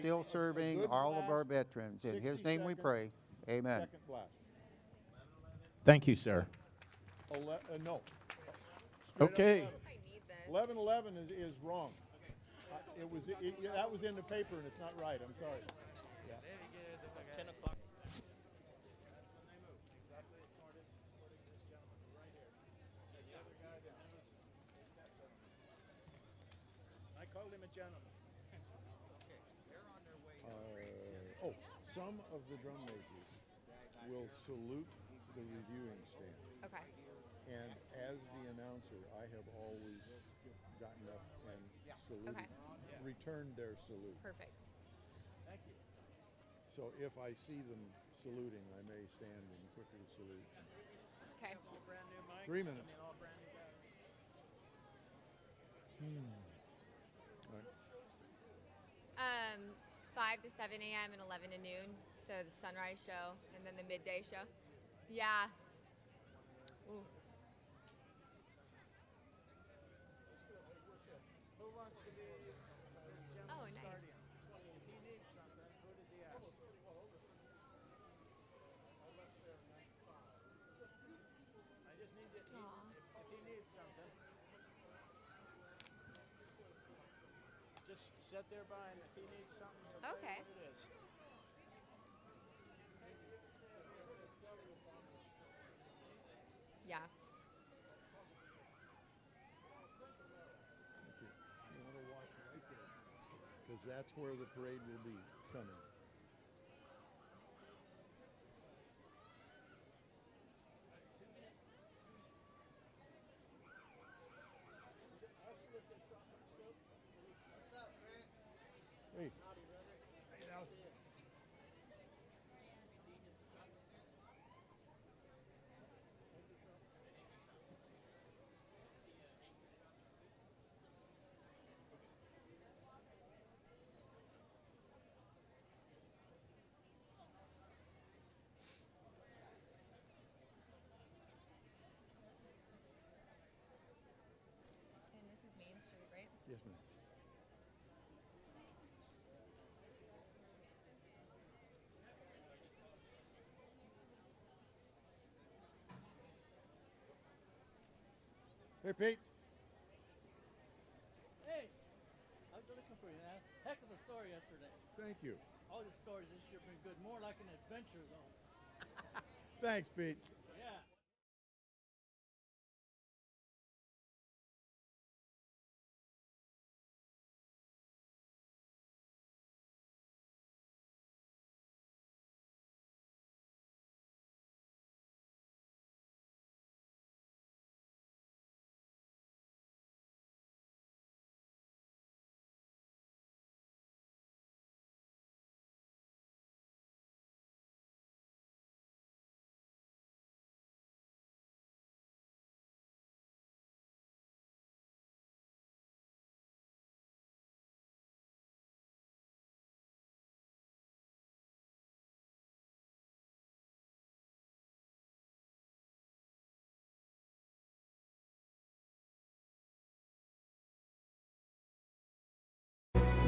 still serving all of our veterans. In his name we pray. Amen. Second blast. Thank you, sir. No. Straight up Okay. 11. 11:11 is wrong. That was in the paper and it's not right. I'm sorry. Yeah. 10 o'clock. I called him a gentleman. Some of the drum majors will salute the reviewing stand. Okay. And as the announcer, I have always gotten up and saluted, returned their salute. Perfect. Thank you. So if I see them saluting, I may stand and quickly salute. Okay. 3 minutes. Right. 5 to 7 a.m. and 11 to noon. So the sunrise show and then the midday show. Yeah. Ooh. Who wants to be this gentleman's Oh, nice. guardian? If he needs something, who does he ask? I just need to, if he needs something, just sit there by him. If he needs something, he'll tell Okay. you what it is. Yeah. Okay. You want to watch right there, because that's where the parade will be coming. Hey. And this is Main Street, right? Yes, ma'am. Hey, Pete. Hey, I was looking for you, man. Heck of a story yesterday. Thank you. All the stories this year have been good. More like an adventure zone. Thanks, Pete. Yeah.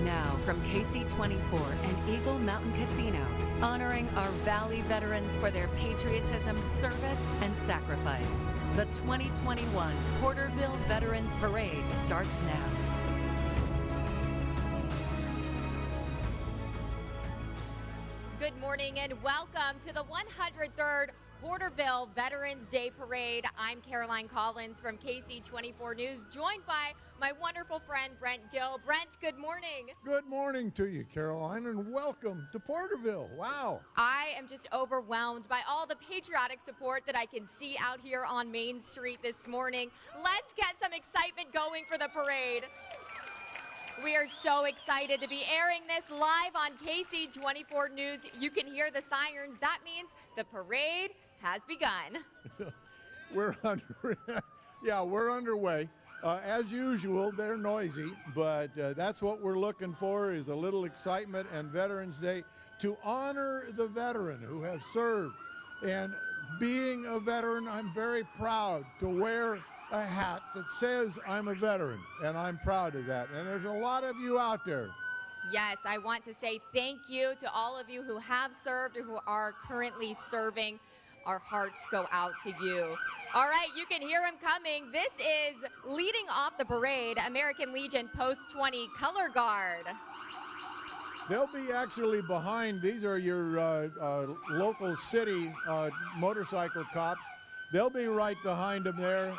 Now from KC24 and Eagle Mountain Casino, honoring our Valley veterans for their patriotism, service, and sacrifice. The 2021 Porterville Veterans Parade starts now. Good morning and welcome to the 103rd Porterville Veterans Day Parade. I'm Caroline Collins from KC24 News, joined by my wonderful friend Brent Gill. Brent, good morning. Good morning to you, Caroline, and welcome to Porterville. Wow. I am just overwhelmed by all the patriotic support that I can see out here on Main Street this morning. Let's get some excitement going for the parade. We are so excited to be airing this live on KC24 News. You can hear the sirens. That means the parade has begun. We're underway. As usual, they're noisy, but that's what we're looking for, is a little excitement and Veterans Day to honor the veteran who have served. And being a veteran, I'm very proud to wear a hat that says I'm a veteran, and I'm proud of that. And there's a lot of you out there. Yes, I want to say thank you to all of you who have served or who are currently serving. Our hearts go out to you. All right, you can hear him coming. This is leading off the parade, American Legion Post 20 Color Guard. They'll be actually behind. These are your local city motorcycle cops. They'll be right behind them there.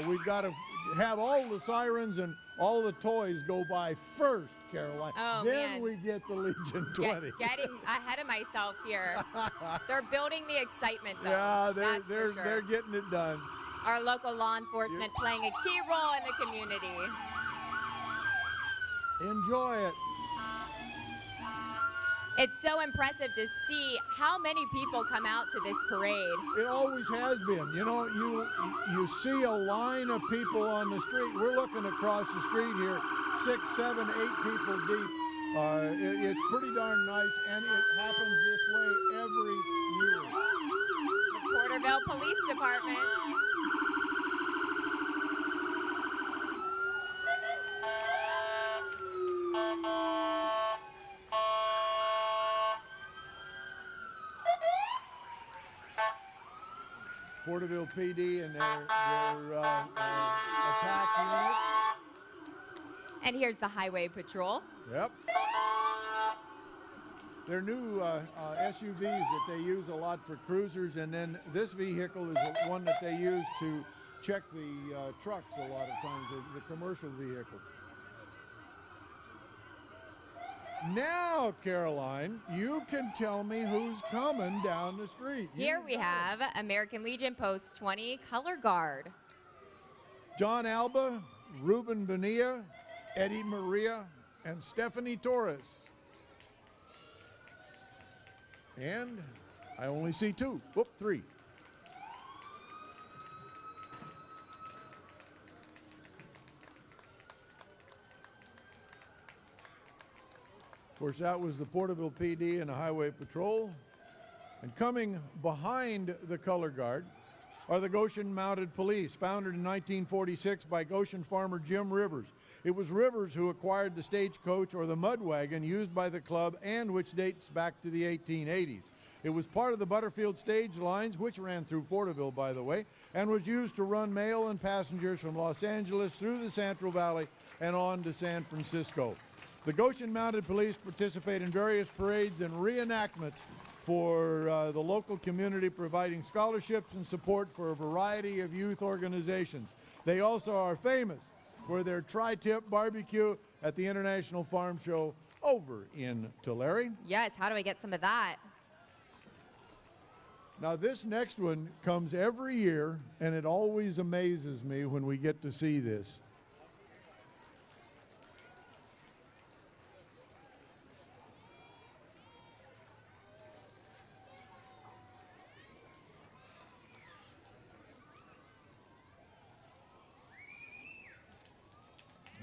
We've got to have all the sirens and all the toys go by first, Caroline. Oh, then man. we get the Legion 20. Getting ahead of myself here. They're building the excitement, though. Yeah, That's for they're sure. getting it done. Our local law enforcement playing a key role in the community. Enjoy it. It's so impressive to see how many people come out to this parade. It always has been. You know, you see a line of people on the street. We're looking across the street here, 6, 7, 8 people deep. It's pretty darn nice, and it happens this way every year. The Porterville Police Department. Porterville PD and their attack unit. And here's the Highway Patrol. Yep. They're new SUVs that they use a lot for cruisers, and then this vehicle is one that they use to check the trucks a lot of times, the commercial vehicles. Now, Caroline, you can tell me who's coming down the street. Here we have American Legion Post 20 Color Guard. John Alba, Ruben Bonilla, Eddie Maria, and Stephanie Torres. And I only see 2. Whoop, 3. Of course, that was the Porterville PD and the Highway Patrol. And coming behind the color guard are the Goshen Mounted Police, founded in 1946 by Goshen farmer Jim Rivers. It was Rivers who acquired the stagecoach or the mud wagon used by the club and which dates back to the 1880s. It was part of the Butterfield stage lines, which ran through Porterville, by the way, and was used to run mail and passengers from Los Angeles through the Central Valley and on to San Francisco. The Goshen Mounted Police participate in various parades and reenactments for the local community, providing scholarships and support for a variety of youth organizations. They also are famous for their tri-tip barbecue at the International Farm Show over in Tulare. Yes, how do I get some of that? Now, this next one comes every year, and it always amazes me when we get to see this.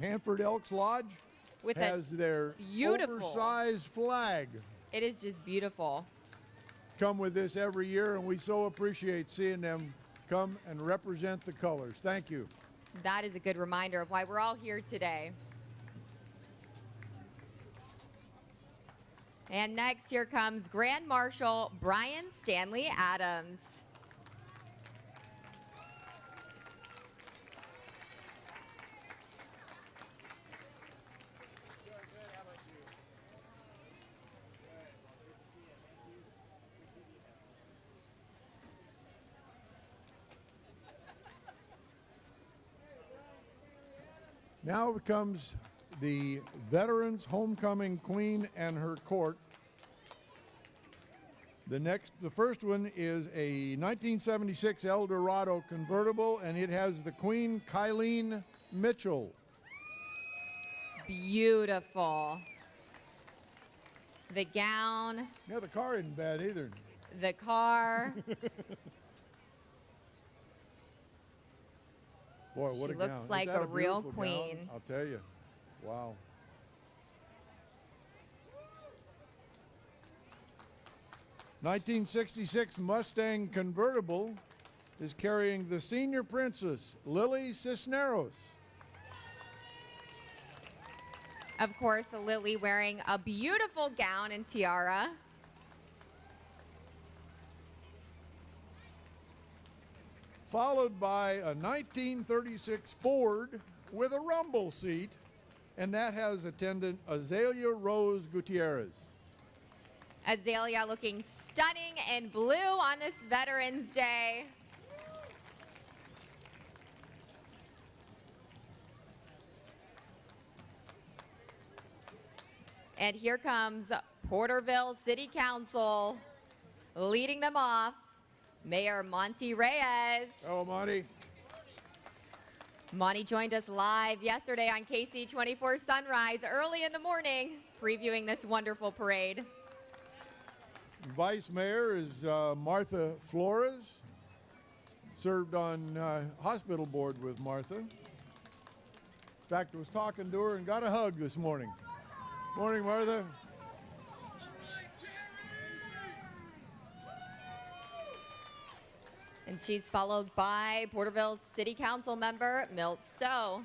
Hanford Elks Lodge With has their beautiful oversized flag. It is just beautiful. Come with this every year, and we so appreciate seeing them come and represent the colors. Thank you. That is a good reminder of why we're all here today. And next, here comes Grand Marshal Brian Stanley Adams. Now comes the Veterans Homecoming Queen and her court. The first one is a 1976 Eldorado convertible, and it has the Queen Kylene Mitchell. Beautiful. The gown, Yeah, the car isn't bad either. the car. Boy, what She a looks gown. Is like that a real beautiful queen. gown? I'll tell you. Wow. '66 Mustang convertible is carrying the senior princess, Lily Cisneros. Of course, Lily wearing a beautiful gown and tiara. Followed by a 1936 Ford with a rumble seat, and that has attendant Azalea Rose Gutierrez. Azalea looking stunning in blue on this Veterans Day. And here comes Porterville City Council leading them off. Mayor Monty Reyes. Oh, Monty. Monty joined us live yesterday on KC24 Sunrise early in the morning, previewing this wonderful parade. Vice Mayor is Martha Flores. Served on hospital board with Martha. In fact, I was talking to her and got a hug this morning. Morning, Martha. And she's followed by Porterville City Council member Milt Stowe.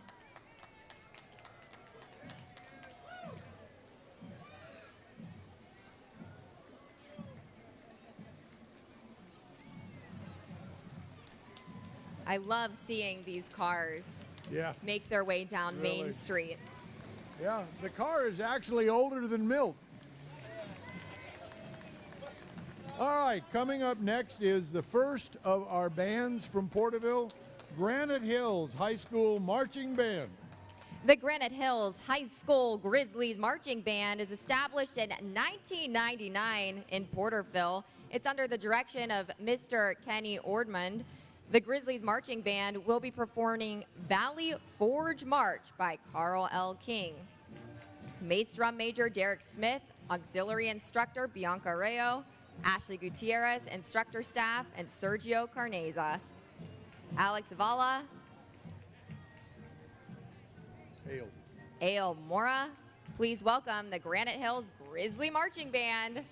I love seeing these cars Yeah. make their way down Really? Main Street. Yeah, the car is actually older than Milt. All right, coming up next is the first of our bands from Porterville, Granite Hills High School Marching Band. The Granite Hills High School Grizzlies Marching Band is established in 1999 in Porterville. It's under the direction of Mr. Kenny Ordmund. The Grizzlies Marching Band will be performing Valley Forge March by Carl L. King. Mace Drum Major Derek Smith, Auxiliary Instructor Bianca Rayo, Ashley Gutierrez, Instructor Staff, and Sergio Carneza. Alex Vala, Hail. Ale Mora, please welcome the Granite Hills Grizzly Marching Band.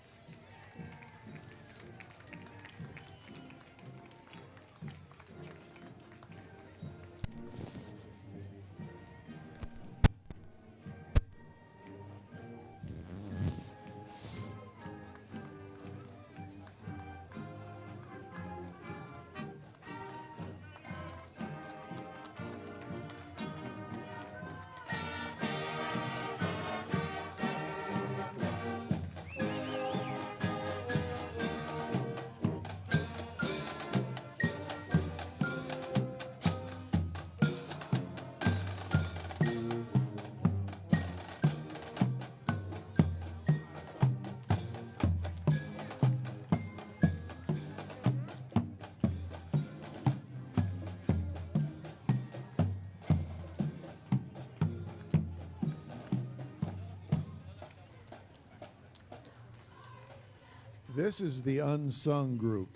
This is the unsung group,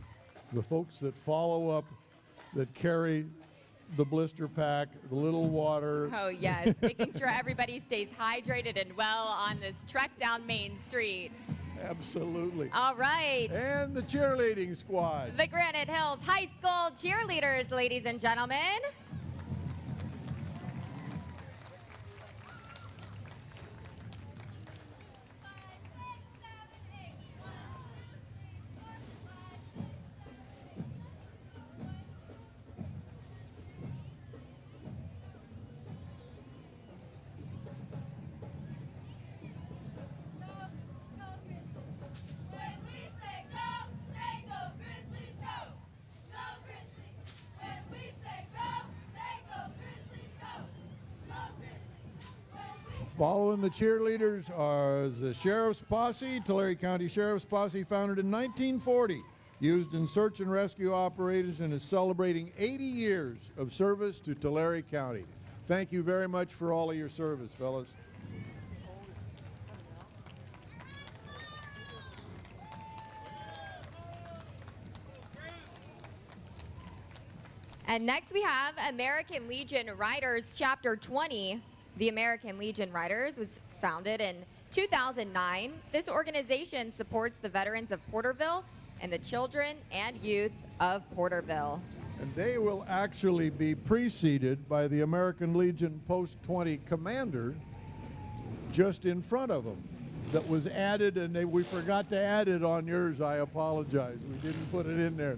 the folks that follow up, that carry the blister pack, the little water. Oh yes, making sure everybody stays hydrated and well on this trek down Main Street. Absolutely. All right. And the cheerleading squad. The Granite Hills High School cheerleaders, ladies and gentlemen. Following the cheerleaders are the Sheriff's Posse, Tulare County Sheriff's Posse, founded in 1940, used in search and rescue operations, and is celebrating 80 years of service to Tulare County. Thank you very much for all of your service, fellas. And next we have American Legion Riders Chapter 20. The American Legion Riders was founded in 2009. This organization supports the veterans of Porterville and the children and youth of Porterville. And they will actually be preceded by the American Legion Post 20 commander, just in front of them that was added, and we forgot to add it on yours. I apologize. We didn't put it in there.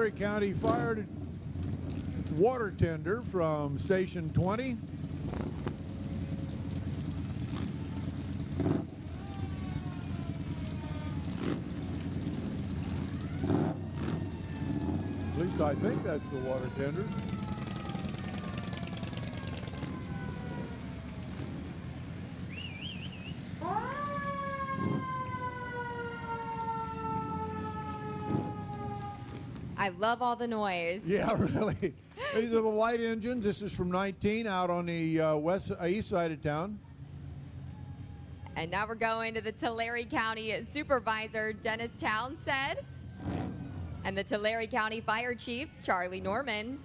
Tulare County Fire water tender from Station 20. At least I think that's the water tender. I love all the noise. Yeah, really. These are the white engines. This is from 19 out on the east side of town. And now we're going to the Tulare County Supervisor, Dennis Townsend, and the Tulare County Fire Chief, Charlie Norman.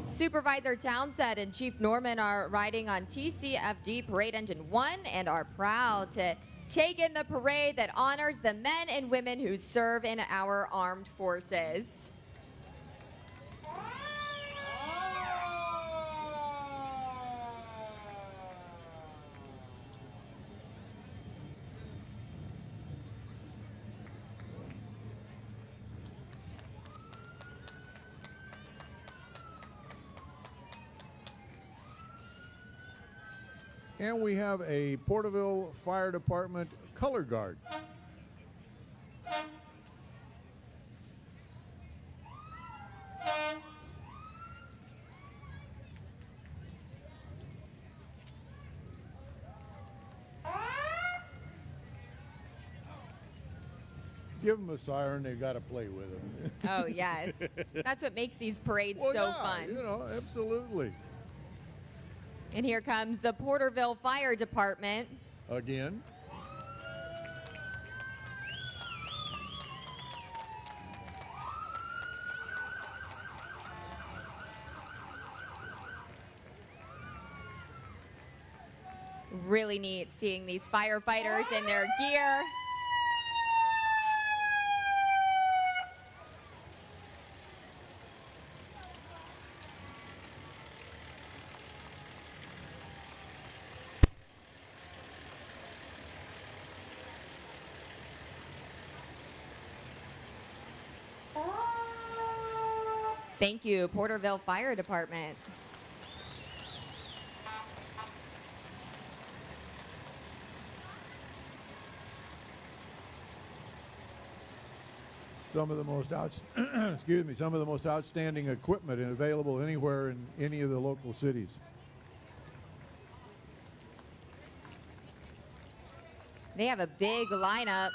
Supervisor Townsend and Chief Norman are riding on TCFD Parade Engine 1 and are proud to take in the parade that honors the men and women who serve in our armed forces. And we have a Porterville Fire Department color guard. Give them a siren, they've got to play with them. Oh, yes. That's what makes these parades Well, so yeah, fun. you know, absolutely. And here comes the Porterville Fire Department. Again. Really neat seeing these firefighters in their gear. Thank you, Porterville Fire Department. Some of the most some of the most outstanding equipment and available anywhere in any of the local cities. They have a big lineup.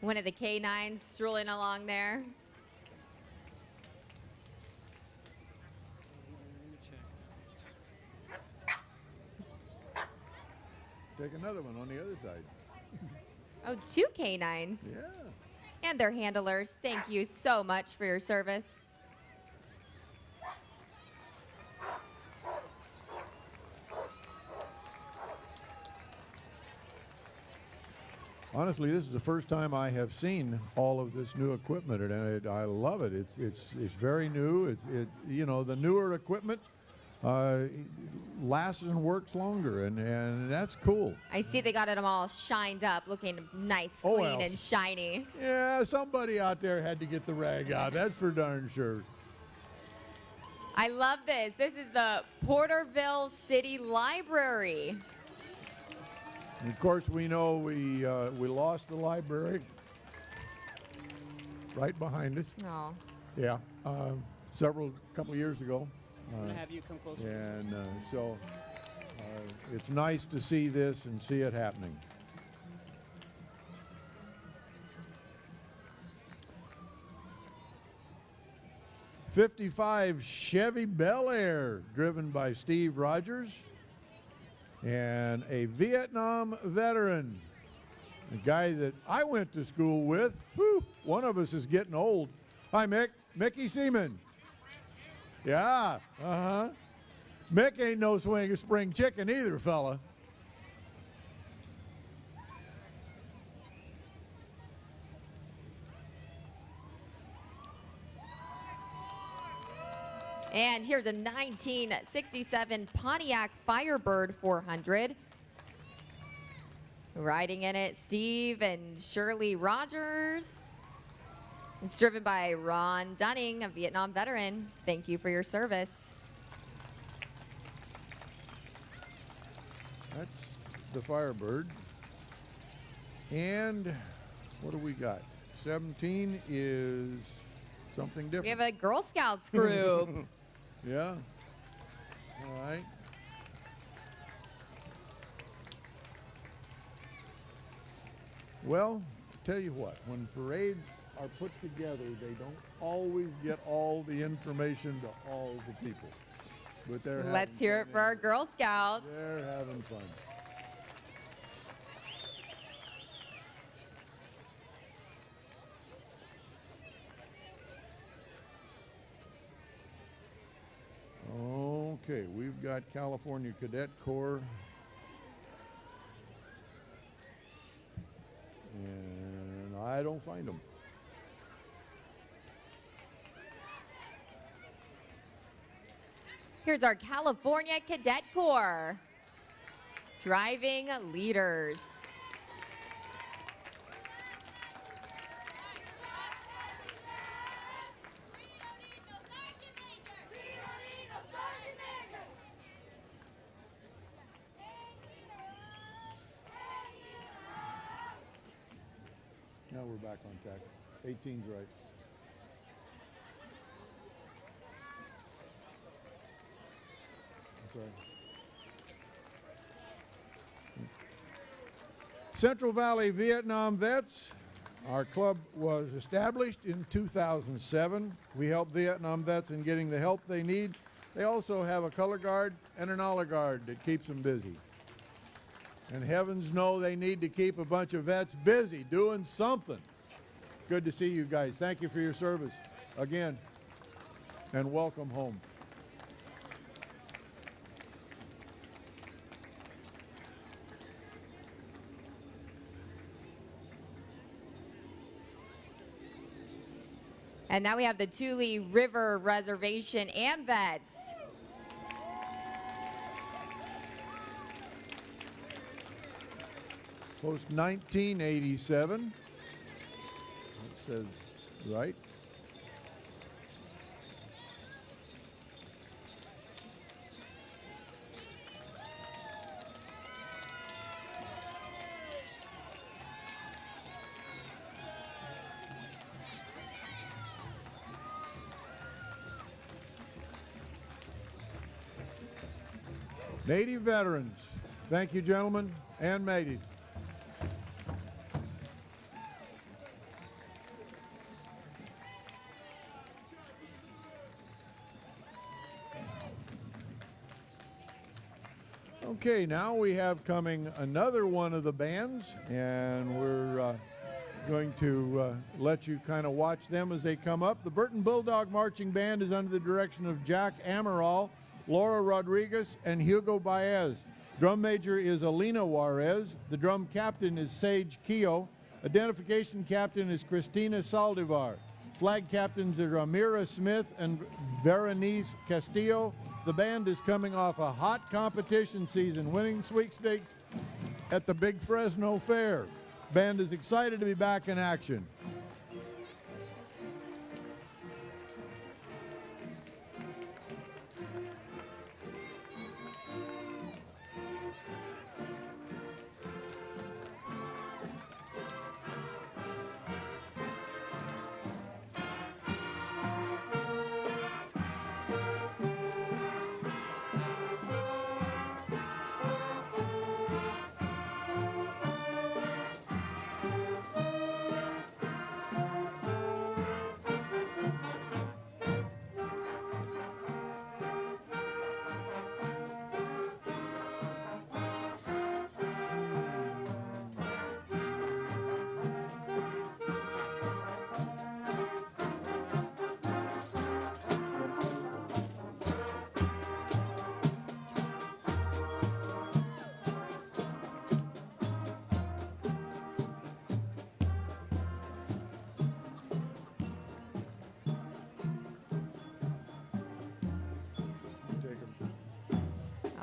One of the K9s strolling along there. Take another one on the other side. Oh, 2 K9s. Yeah. And their handlers. Thank you so much for your service. Honestly, this is the first time I have seen all of this new equipment, and I love it. It's very new. You know, the newer equipment lasts and works longer, and that's cool. I see they got them all shined up, looking nice, Oh, clean, well. and shiny. Yeah, somebody out there had to get the rag out. That's for darn sure. I love this. This is the Porterville City Library. And of course, we know we lost the library right behind us. Oh. Yeah, couple of years ago. I'm going to have you come closer. And so it's nice to see this and see it happening. '55 Chevy Bel Air, driven by Steve Rogers, and a Vietnam veteran, a guy that I went to school with. Whew, one of us is getting old. Hi, Mick. Mickey Seaman. Yeah, Mick ain't no spring chicken either, fella. And here's a 1967 Pontiac Firebird 400. Riding in it, Steve and Shirley Rogers. It's driven by Ron Dunning, a Vietnam veteran. Thank you for your service. That's the Firebird. And what do we got? 17 is something different. We have a Girl Scouts group. Yeah. All right. Well, tell you what, when parades are put together, they don't always get all the information to all the people. But they're Let's hear it for our Girl Scouts. They're having fun. Okay, we've got California Cadet Corps. And I don't find them. Here's our California Cadet Corps. Driving leaders. Now we're back on track. 18's right. That's right. Central Valley Vietnam Vets. Our club was established in 2007. We help Vietnam vets in getting the help they need. They also have a color guard and an honor guard that keeps them busy. And heavens know they need to keep a bunch of vets busy doing something. Good to see you guys. Thank you for your service again, and welcome home. And now we have the Tule River Reservation and Vets. Post 1987. That says right. Native veterans. Thank you, gentlemen and ladies. Okay, now we have coming another one of the bands, and we're going to let you kind of watch them as they come up. The Burton Bulldog Marching Band is under the direction of Jack Amaral, Laura Rodriguez, and Hugo Baez. Drum major is Alina Juarez. The drum captain is Sage Keogh. Identification captain is Christina Saldivar. Flag captains are Amira Smith and Veronice Castillo. The band is coming off a hot competition season, winning sweepstakes at the Big Fresno Fair. Band is excited to be back in action.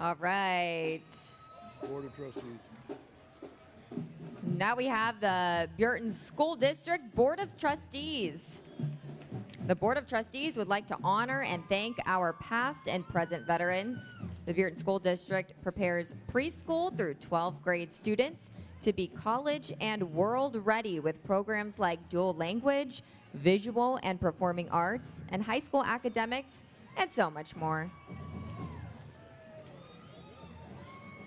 All right. Board of Trustees. Now we have the Burton School District Board of Trustees. The Board of Trustees would like to honor and thank our past and present veterans. The Burton School District prepares preschool through 12th grade students to be college and world ready with programs like dual language, visual and performing arts, and high school academics, and so much more.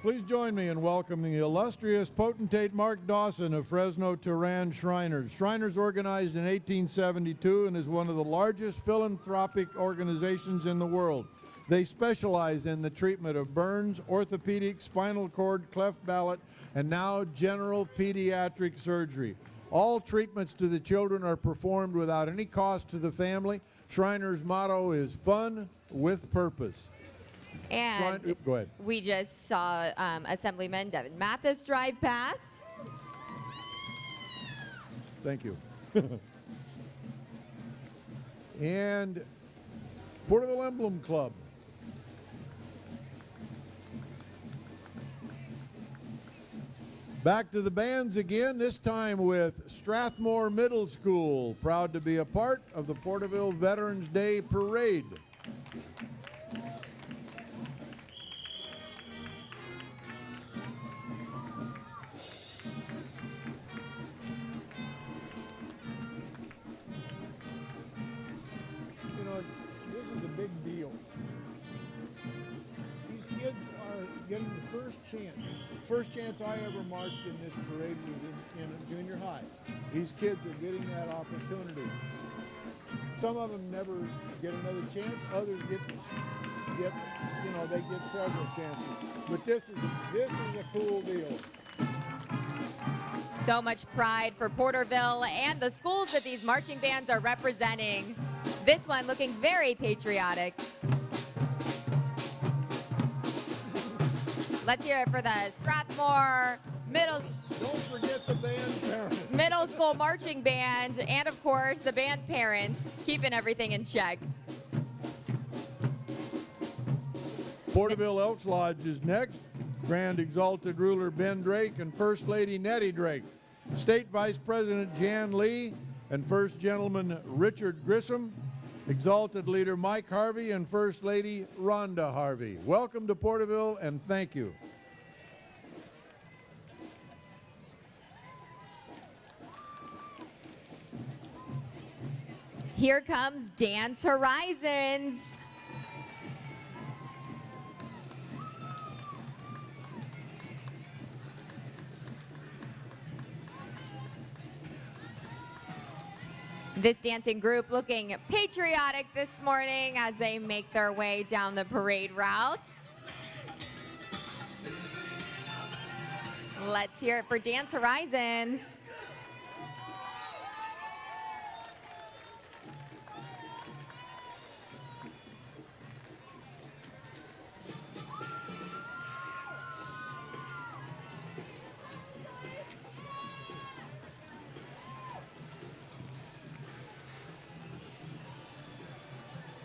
Please join me in welcoming the illustrious potentate Mark Dawson of Fresno Turan Shriners. Shriners organized in 1872 and is one of the largest philanthropic organizations in the world. They specialize in the treatment of burns, orthopedic, spinal cord, cleft palate, and now general pediatric surgery. All treatments to the children are performed without any cost to the family. Shriners' motto is fun with purpose. And Go ahead. we just saw Assemblyman Devin Mathis drive past. Thank you. And Porterville Emblem Club. Back to the bands again, this time with Strathmore Middle School, proud to be a part of the Porterville Veterans Day Parade. You know, this is a big deal. These kids are getting the first chance. First chance I ever marched in this parade was in junior high. These kids are getting that opportunity. Some of them never get another chance. Others get they get several chances. But this is a cool deal. So much pride for Porterville and the schools that these marching bands are representing. This one looking very patriotic. Let's hear it for the Strathmore Don't forget the band parents. Middle School Marching Band, and of course the band parents, keeping everything in check. Porterville Elks Lodge is next. Grand Exalted Ruler Ben Drake and First Lady Nettie Drake. State Vice President Jan Lee and First Gentleman Richard Grissom. Exalted Leader Mike Harvey and First Lady Rhonda Harvey. Welcome to Porterville and thank you. Here comes Dance Horizons. This dancing group looking patriotic this morning as they make their way down the parade route. Let's hear it for Dance Horizons.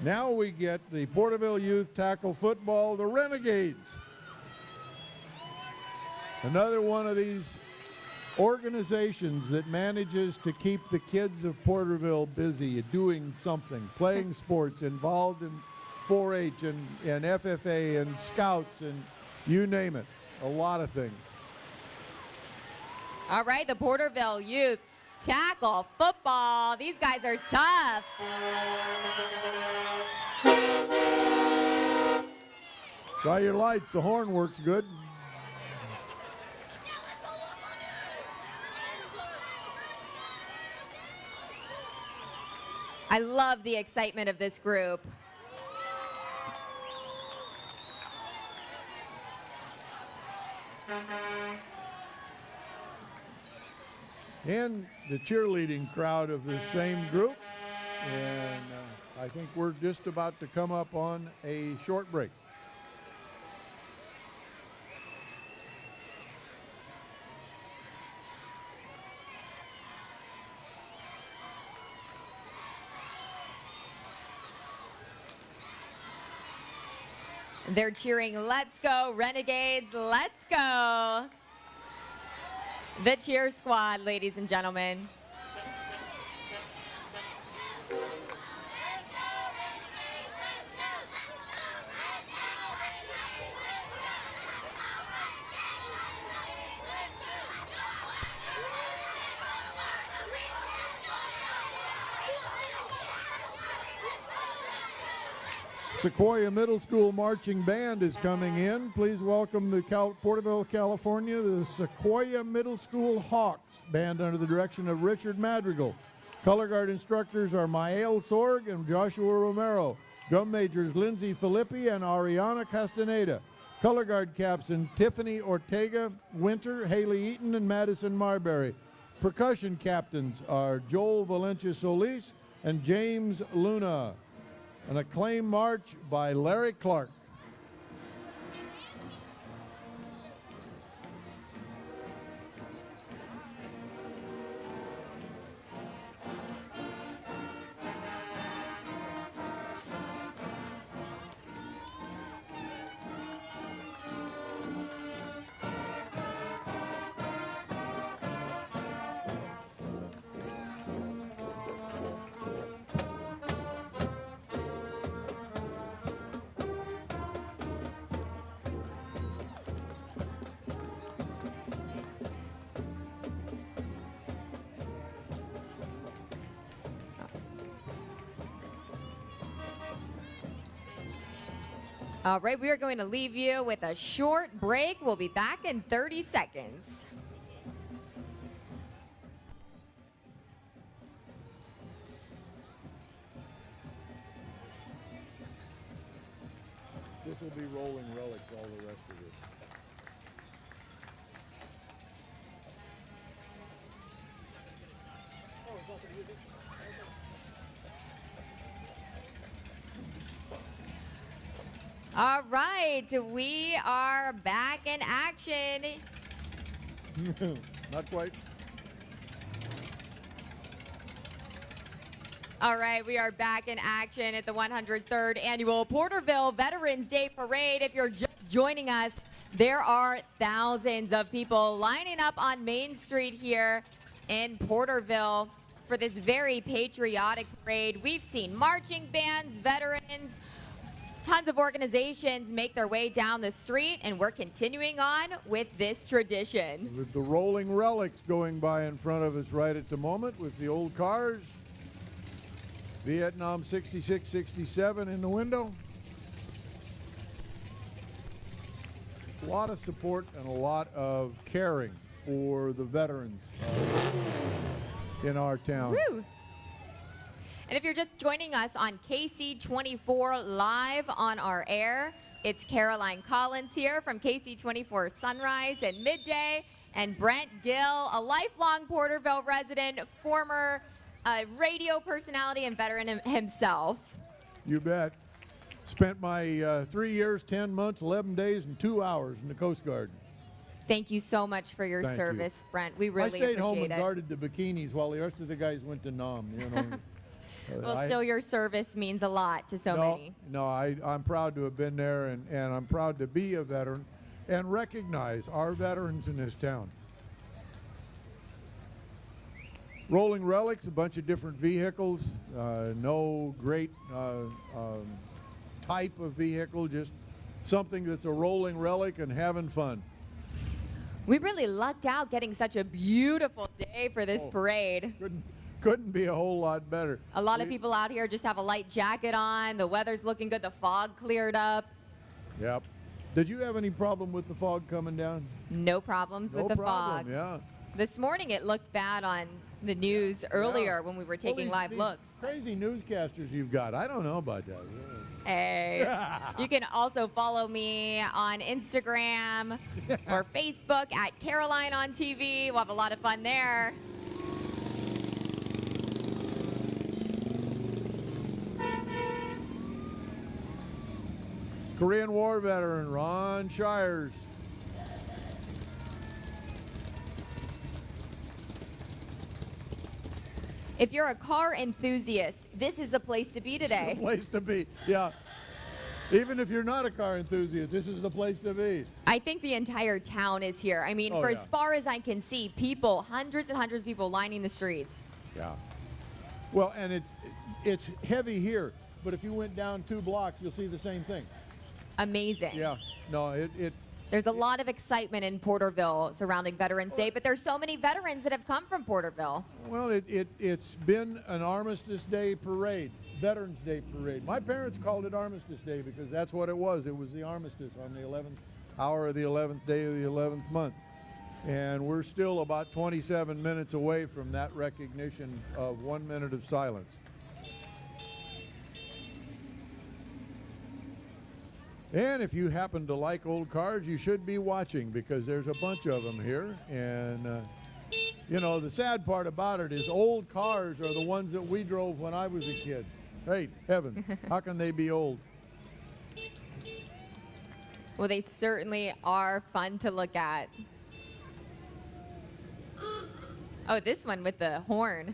Now we get the Porterville Youth Tackle Football, the Renegades. Another one of these organizations that manages to keep the kids of Porterville busy, doing something, playing sports, involved in 4-H and FFA and scouts and you name it, a lot of things. All right, the Porterville Youth Tackle Football. These guys are tough. Try your lights, the horn works good. I love the excitement of this group. And the cheerleading crowd of the same group. And I think we're just about to come up on a short break. They're cheering, "Let's go, Renegades, let's go." The cheer squad, ladies and gentlemen. Sequoia Middle School Marching Band is coming in. Please welcome to Porterville, California, the Sequoia Middle School Hawks Band under the direction of Richard Madrigal. Color guard instructors are Mael Sorg and Joshua Romero. Drum majors Lindsay Filippi and Ariana Castaneda. Color guard captain Tiffany Ortega Winter, Haley Eaton, and Madison Marbury. Percussion captains are Joel Valencia Solis and James Luna. An acclaimed march by Larry Clark. All right, we are going to leave you with a short break. We'll be back in 30 seconds. This will be rolling relics, all the rest of this. All right, we are back in action. Not quite. All right, we are back in action at the 103rd Annual Porterville Veterans Day Parade. If you're just joining us, there are thousands of people lining up on Main Street here in Porterville for this very patriotic parade. We've seen marching bands, veterans, tons of organizations make their way down the street, and we're continuing on with this tradition. With the rolling relics going by in front of us right at the moment with the old cars. Vietnam 66, 67 in the window. A lot of support and a lot of caring for the veterans in our town. Woo. And if you're just joining us on KC24 live on our air, it's Caroline Collins here from KC24 Sunrise and Midday, and Brent Gill, a lifelong Porterville resident, former radio personality and veteran himself. You bet. Spent my 3 years, 10 months, 11 days, and 2 hours in the Coast Guard. Thank you so much for your Thank service, you. Brent. We really I stayed home appreciate and it. guarded the bikinis while the rest of the guys went to Nam. You know. Well, I- still your service means a lot to so many. No, I'm proud to have been there, and I'm proud to be a veteran and recognize our veterans in this town. Rolling relics, a bunch of different vehicles, no great type of vehicle, just something that's a rolling relic and having fun. We really lucked out getting such a beautiful day for this parade. Couldn't be a whole lot better. A lot of people out here just have a light jacket on. The weather's looking good. The fog cleared up. Yep. Did you have any problem with the fog coming down? No problems with the fog. Yeah. This morning it looked bad on the news earlier when we were taking live looks. Crazy newscasters you've got. I don't know about that. Hey. You can also follow me on Instagram or Facebook at Caroline on TV. We'll have a lot of fun there. Korean War veteran Ron Shires. If you're a car enthusiast, this is the place to be today. The place to be. Yeah. Even if you're not a car enthusiast, this is the place to be. I think the entire town is here. I mean, for yeah. as far as I can see, people, hundreds and hundreds of people lining the streets. Yeah. Well, and it's heavy here, but if you went down 2 blocks, you'll see the same thing. Amazing. Yeah. No, There's a lot of excitement in Porterville surrounding Veterans Day, but there's so many veterans that have come from Porterville. well, it's been an Armistice Day parade, Veterans Day parade. My parents called it Armistice Day because that's what it was. It was the armistice on the 11th hour of the 11th day of the 11th month. And we're still about 27 minutes away from that recognition of 1 minute of silence. And if you happen to like old cars, you should be watching because there's a bunch of them here. And, you know, the sad part about it is old cars are the ones that we drove when I was a kid. Hey, heavens, how can they be old? Well, they certainly are fun to look at. Oh, this one with the horn.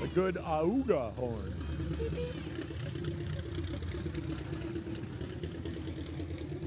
A good auga horn.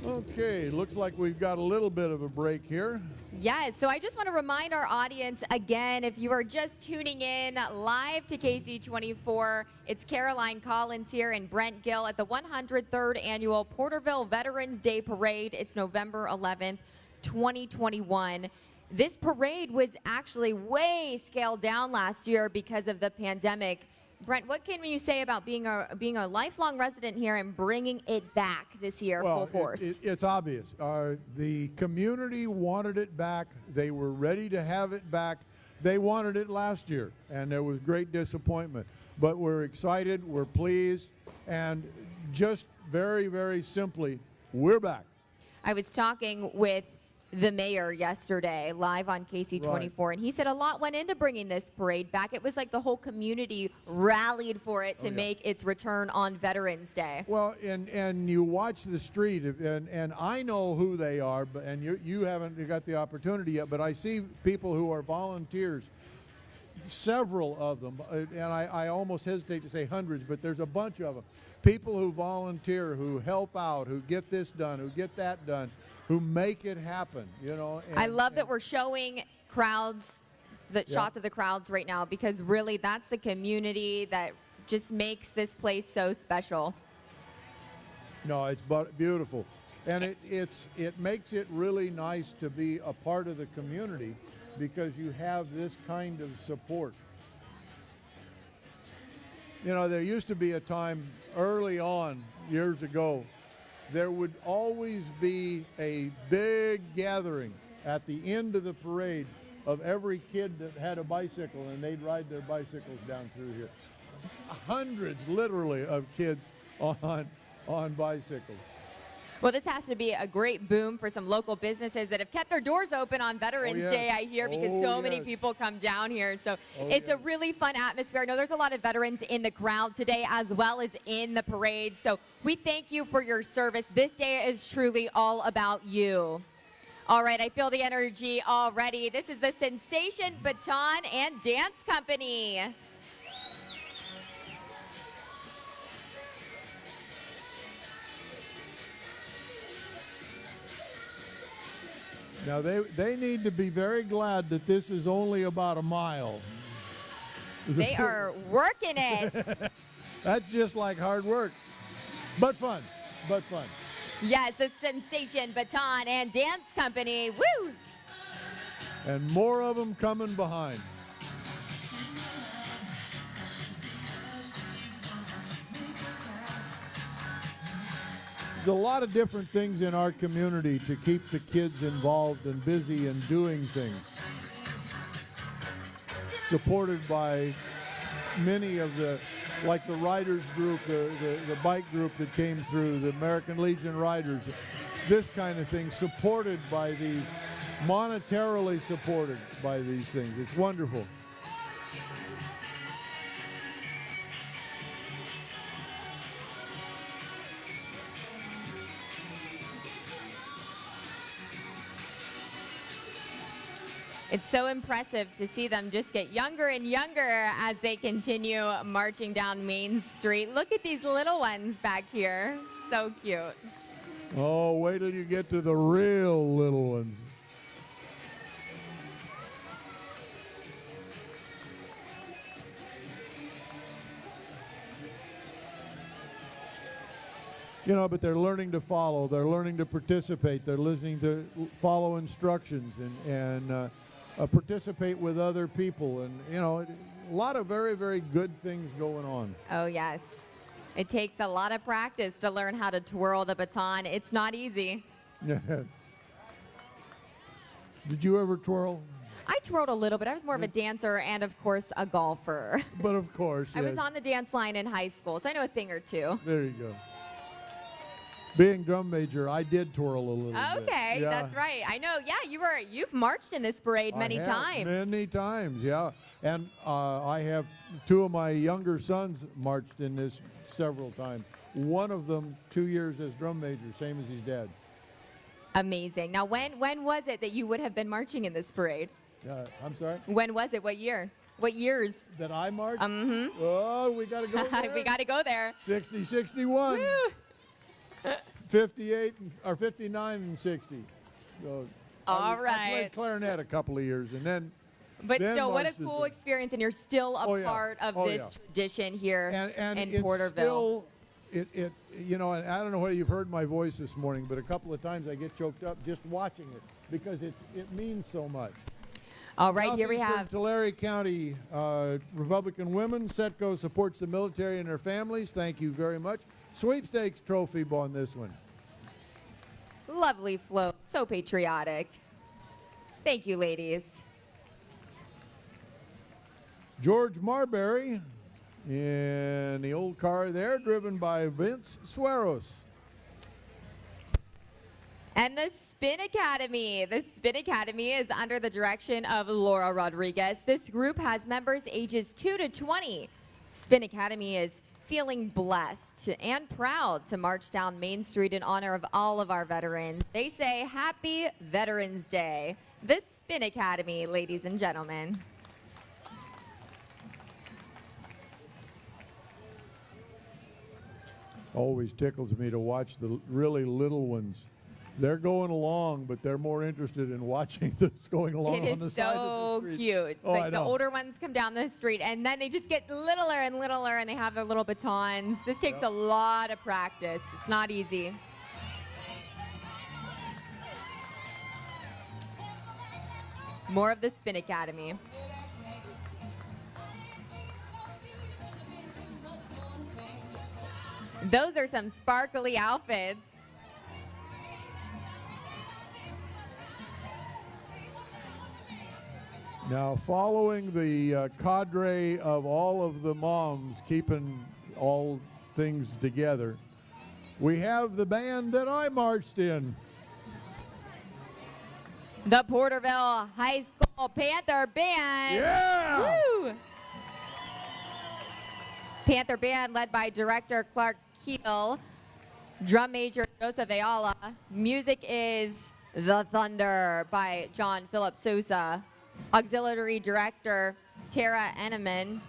Okay, looks like we've got a little bit of a break here. Yes, so I just want to remind our audience again, if you are just tuning in live to KC24, it's Caroline Collins here and Brent Gill at the 103rd Annual Porterville Veterans Day Parade. It's November 11th, 2021. This parade was actually way scaled down last year because of the pandemic. Brent, what can you say about being a lifelong resident here and bringing it back this year full force? It's obvious. The community wanted it back. They were ready to have it back. They wanted it last year, and there was great disappointment. But we're excited, we're pleased, and just very, very simply, we're back. I was talking with the mayor yesterday live on KC24, and he said a lot went into bringing this parade back. It was like the whole community rallied for it to make its return on Veterans Day. Well, and you watch the street, and I know who they are, but and you haven't got the opportunity yet, but I see people who are volunteers, several of them, and I almost hesitate to say hundreds, but there's a bunch of them. People who volunteer, who help out, who get this done, who get that done, who make it happen, you know. I love that we're showing crowds, shots of the crowds right now, because really that's the community that just makes this place so special. No, it's beautiful. And it makes it really nice to be a part of the community because you have this kind of support. You know, there used to be a time early on, years ago, there would always be a big gathering at the end of the parade of every kid that had a bicycle, and they'd ride their bicycles down through here. Hundreds, literally, of kids on bicycles. Well, this has to be a great boom for some local businesses that have kept their doors open on Veterans Day, I hear, because so many people come down here. So it's a really fun atmosphere. I know there's a lot of veterans in the crowd today as well as in the parade. So we thank you for your service. This day is truly all about you. All right, I feel the energy already. This is the Sensation Baton and Dance Company. Now, they need to be very glad that this is only about a mile. They are working it. That's just like hard work. But fun. But fun. Yes, the Sensation Baton and Dance Company. Woo! And more of them coming behind. There's a lot of different things in our community to keep the kids involved and busy and doing things. Supported by many of the, like the riders group, the bike group that came through, the American Legion Riders, this kind of thing, supported by these, monetarily supported by these things. It's wonderful. It's so impressive to see them just get younger and younger as they continue marching down Main Street. Look at these little ones back here. So cute. Oh, wait till you get to the real little ones. You know, but they're learning to follow. They're learning to participate. They're listening to follow instructions and participate with other people. And, you know, a lot of very, very good things going on. Oh, yes. It takes a lot of practice to learn how to twirl the baton. It's not easy. Did you ever twirl? I twirled a little bit. I was more of a dancer and, of course, a golfer. But of course, I was yes. on the dance line in high school, so I know a thing or two. There you go. Being drum major, I did twirl a little bit. Okay, Yeah. that's right. I know. Yeah, you've marched in this parade many I have, times. Many times, yeah. And I have two of my younger sons marched in this several times. One of them 2 years as drum major, same as his dad. Amazing. Now, when was it that you would have been marching in this parade? I'm sorry? When was it? What year? What years? That I marched? Mm-hmm. Oh, we got to go there. We got to go there. 60, 61. Woo. 58 or 59 and 60. So All I right. played clarinet a couple of years, and then. But then still, what a marched as cool the- experience, and you're still a Oh, yeah. part of Oh, this yeah. tradition here and in it's Porterville. Still, it you know, and I don't know whether you've heard my voice this morning, but a couple of times I get choked up just watching it because it means so much. All right, here we Southeastern have. Tulare County Republican Women. Setco supports the military and their families. Thank you very much. Sweepstakes trophy on this one. Lovely float. So patriotic. Thank you, ladies. George Marbury in the old car there, driven by Vince Sueros. And the Spin Academy. The Spin Academy is under the direction of Laura Rodriguez. This group has members ages 2 to 20. Spin Academy is feeling blessed and proud to march down Main Street in honor of all of our veterans. They say Happy Veterans Day. The Spin Academy, ladies and gentlemen. Always tickles me to watch the really little ones. They're going along, but they're more interested in watching this going along It on the is side so of the street. cute. Oh, I Like the know. older ones come down the street, and then they just get littler and littler, and they have their little batons. This takes a lot of practice. It's not easy. More of the Spin Academy. Those are some sparkly outfits. Now, following the cadre of all of the moms keeping all things together, we have the band that I marched in. The Porterville High School Panther Band. Yeah! Woo! Panther Band led by director Clark Keel, drum major Joseph Ayala. Music is The Thunder by John Philip Sousa. Auxiliary director Tara Enneman.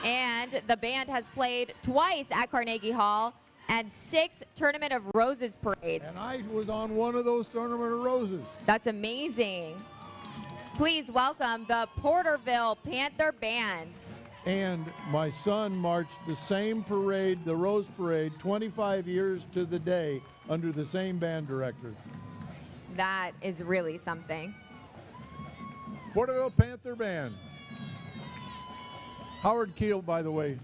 And the band has played twice at Carnegie Hall and 6 Tournament of Roses parades. And I was on one of those Tournament of Roses. That's amazing. Please welcome the Porterville Panther Band. And my son marched the same parade, the Rose Parade, 25 years to the day under the same band director. That is really something. Porterville Panther Band. Howard Keel, by the way.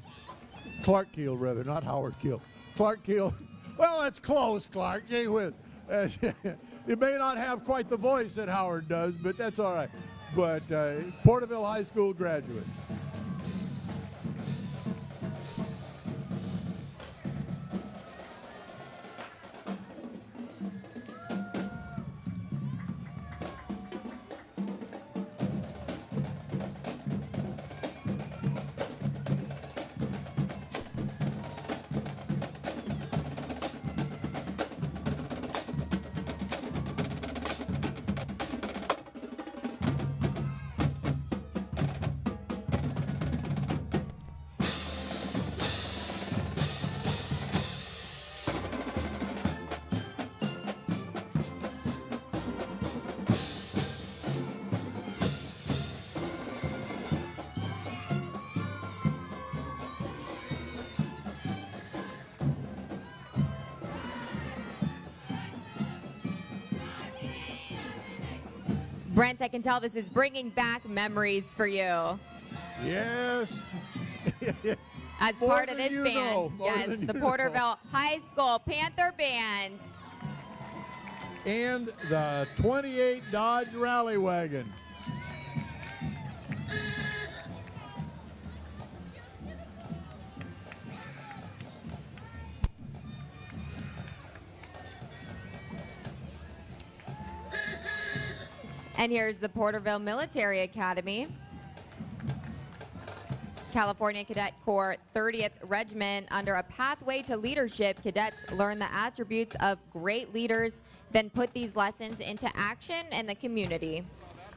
Clark Keel, rather, not Howard Keel. Clark Keel. Well, that's close, Clark. Gee whiz. You may not have quite the voice that Howard does, but that's all right. But Porterville High School graduate. Brent, I can tell this is bringing back memories for you. Yes. As More part of than this you band. know. More Yes, than the you Porterville High School Panther Band. And the 28 Dodge Rally Wagon. And here's the Porterville Military Academy. California Cadet Corps 30th Regiment. Under a pathway to leadership, cadets learn the attributes of great leaders, then put these lessons into action in the community.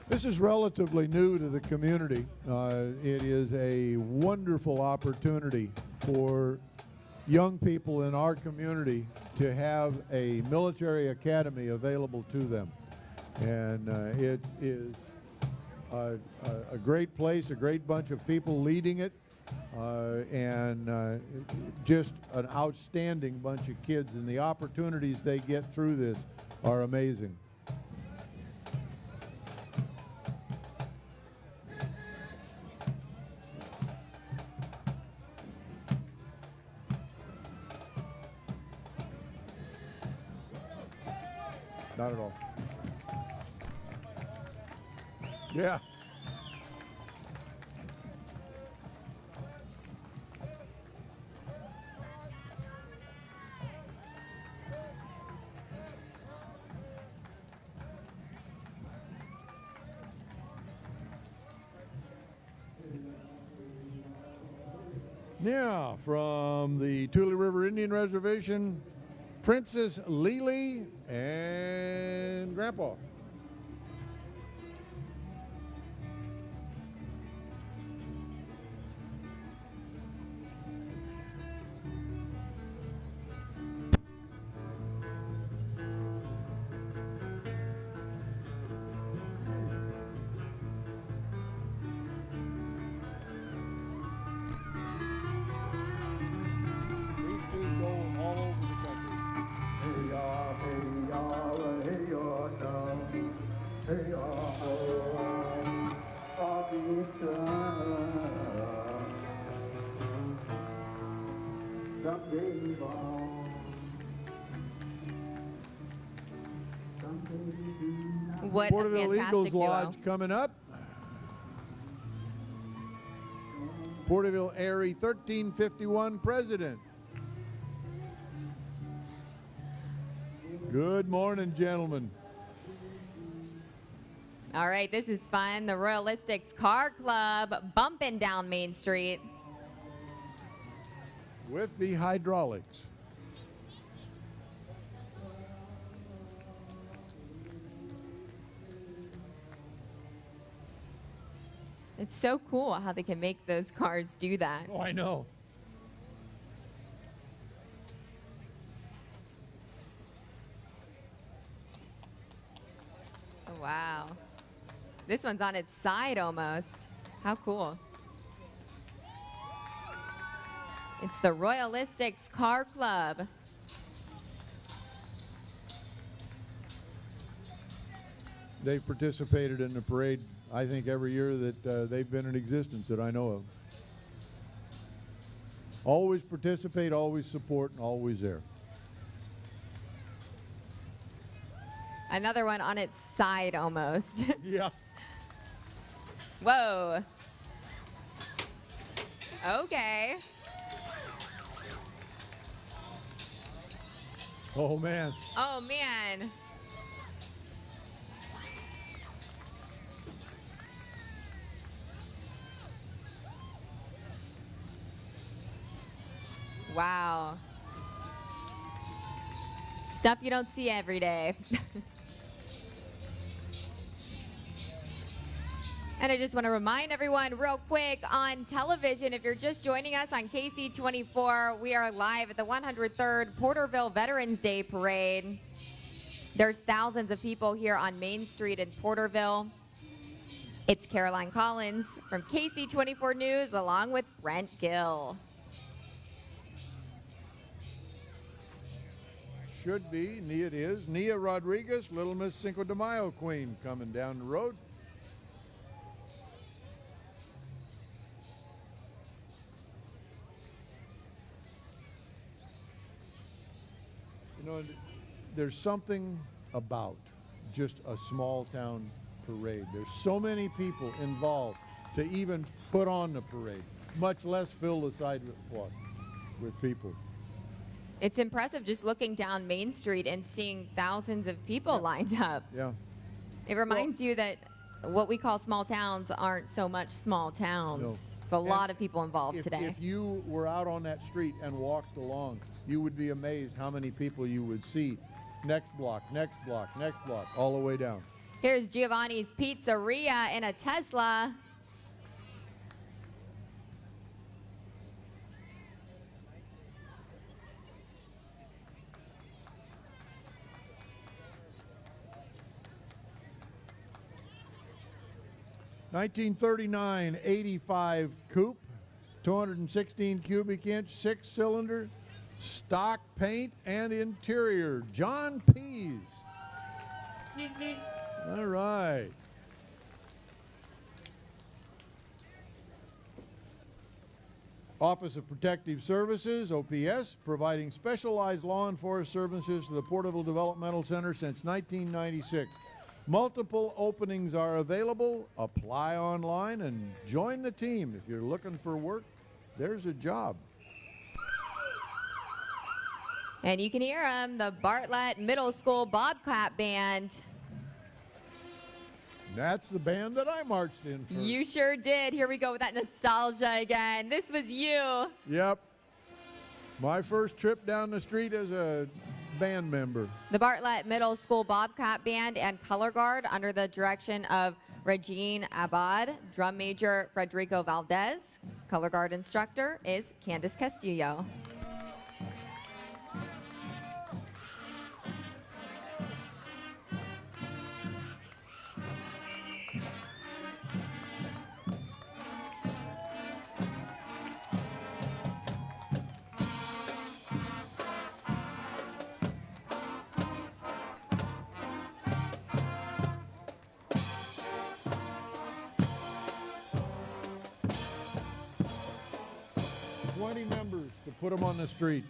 This is relatively new to the community. It is a wonderful opportunity for young people in our community to have a military academy available to them. And it is a great place, a great bunch of people leading it, and just an outstanding bunch of kids. And the opportunities they get through this are amazing. Not at all. Yeah. Now, from the Tule River Indian Reservation, Princess Lily and Grandpa. These two go all over the country. Hey ya, hey ya, hey ya, now. Hey ya, ho, Abisa. Someday born. Someday do. What a Porterville fantastic Eagles duo. Lodge coming up. Porterville Airy 1351 president. Good morning, gentlemen. All right, this is fun. The Royalistics Car Club bumping down Main Street. With the hydraulics. It's so cool how they can make those cars do that. Oh, I know. Wow. This one's on its side almost. How cool. It's the Royalistics Car Club. They've participated in the parade, I think, every year that they've been in existence that I know of. Always participate, always support, and always there. Another one on its side almost. Yeah. Whoa. Okay. Oh, man. Oh, man. Wow. Stuff you don't see every day. And I just want to remind everyone real quick on television, if you're just joining us on KC24, we are live at the 103rd Porterville Veterans Day Parade. There's thousands of people here on Main Street in Porterville. It's Caroline Collins from KC24 News along with Brent Gill. Should be, it is. Nia Rodriguez, Little Miss Cinco de Mayo Queen, coming down the road. You know, there's something about just a small town parade. There's so many people involved to even put on the parade, much less fill the sidewalk with people. It's impressive just looking down Main Street and seeing thousands of people lined up. Yeah. It reminds you that what we call small towns aren't so much small towns. No. It's a lot of people involved today. If you were out on that street and walked along, you would be amazed how many people you would see. Next block, next block, next block, all the way down. Here's Giovanni's Pizzeria in a Tesla. (1939) 85 coupe, 216 cubic inch, 6-cylinder, stock paint and interior. John Pease. All right. Office of Protective Services, OPS, providing specialized law enforcement services to the Porterville Developmental Center since 1996. Multiple openings are available. Apply online and join the team. If you're looking for work, there's a job. And you can hear them, the Bartlett Middle School Bobcat Band. That's the band that I marched in for. You sure did. Here we go with that nostalgia again. This was you. Yep. My first trip down the street as a band member. The Bartlett Middle School Bobcat Band and Color Guard under the direction of Regine Abad, drum major Federico Valdez. Color Guard instructor is Candice Castillo. Members to put them on the street.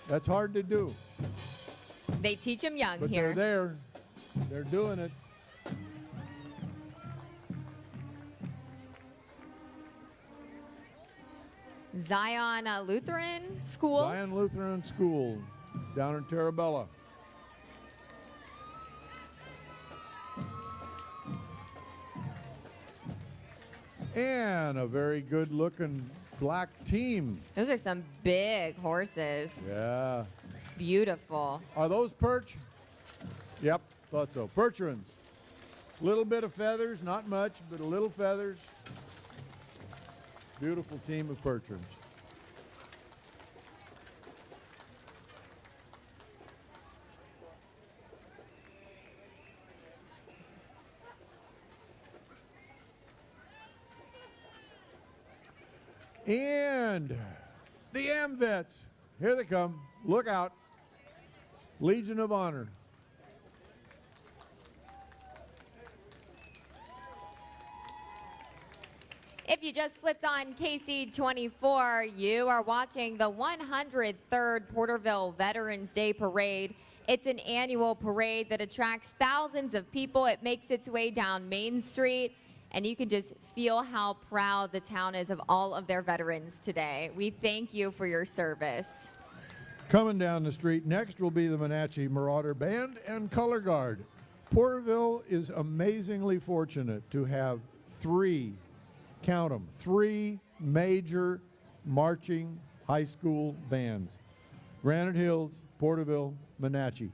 That's hard to do. They teach them young But here. they're there. They're doing it. Zion Lutheran School. Zion Lutheran School down in Terabella. And a very good looking black team. Those are some big horses. Yeah. Beautiful. Are those perch? Yep, thought so. Percherons. Little bit of feathers, not much, but a little feathers. Beautiful team of percherons. And the AMVETs. Here they come. Look out. Legion of Honor. If you just flipped on KC24, you are watching the 103rd Porterville Veterans Day Parade. It's an annual parade that attracts thousands of people. It makes its way down Main Street, and you can just feel how proud the town is of all of their veterans today. We thank you for your service. Coming down the street next will be the Wenatchee Marauder Band and Color Guard. Porterville is amazingly fortunate to have three major marching high school bands. Granite Hills, Porterville, Wenatchee.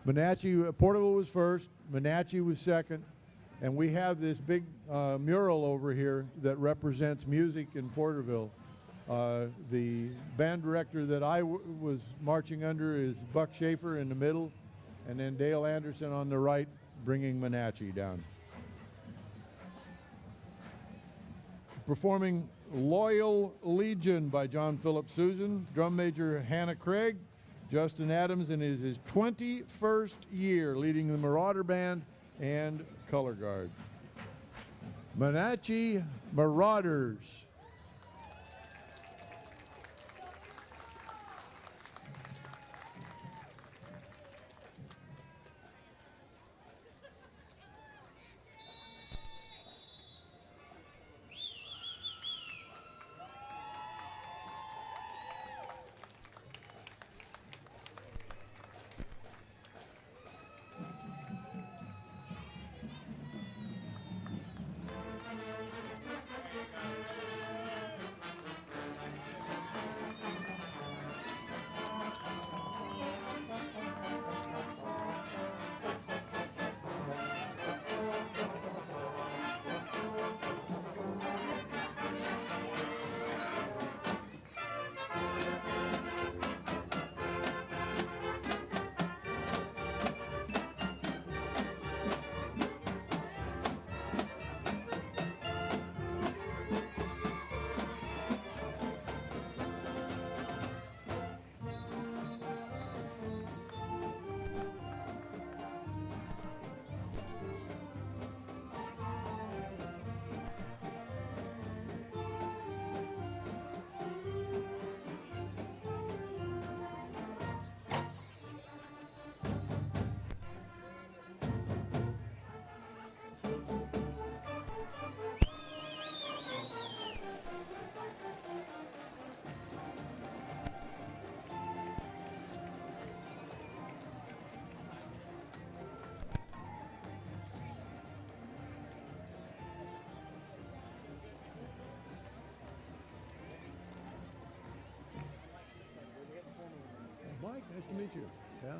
Porterville was first, Wenatchee was second, and we have this big mural over here that represents music in Porterville. The band director that I was marching under is Buck Schaefer in the middle, and then Dale Anderson on the right, bringing Wenatchee down. Performing Loyal Legion by John Philip Sousan, drum major Hannah Craig, Justin Adams, and is his 21st year leading the Marauder Band and Color Guard. Wenatchee Marauders. Mike, nice to meet you. Yeah.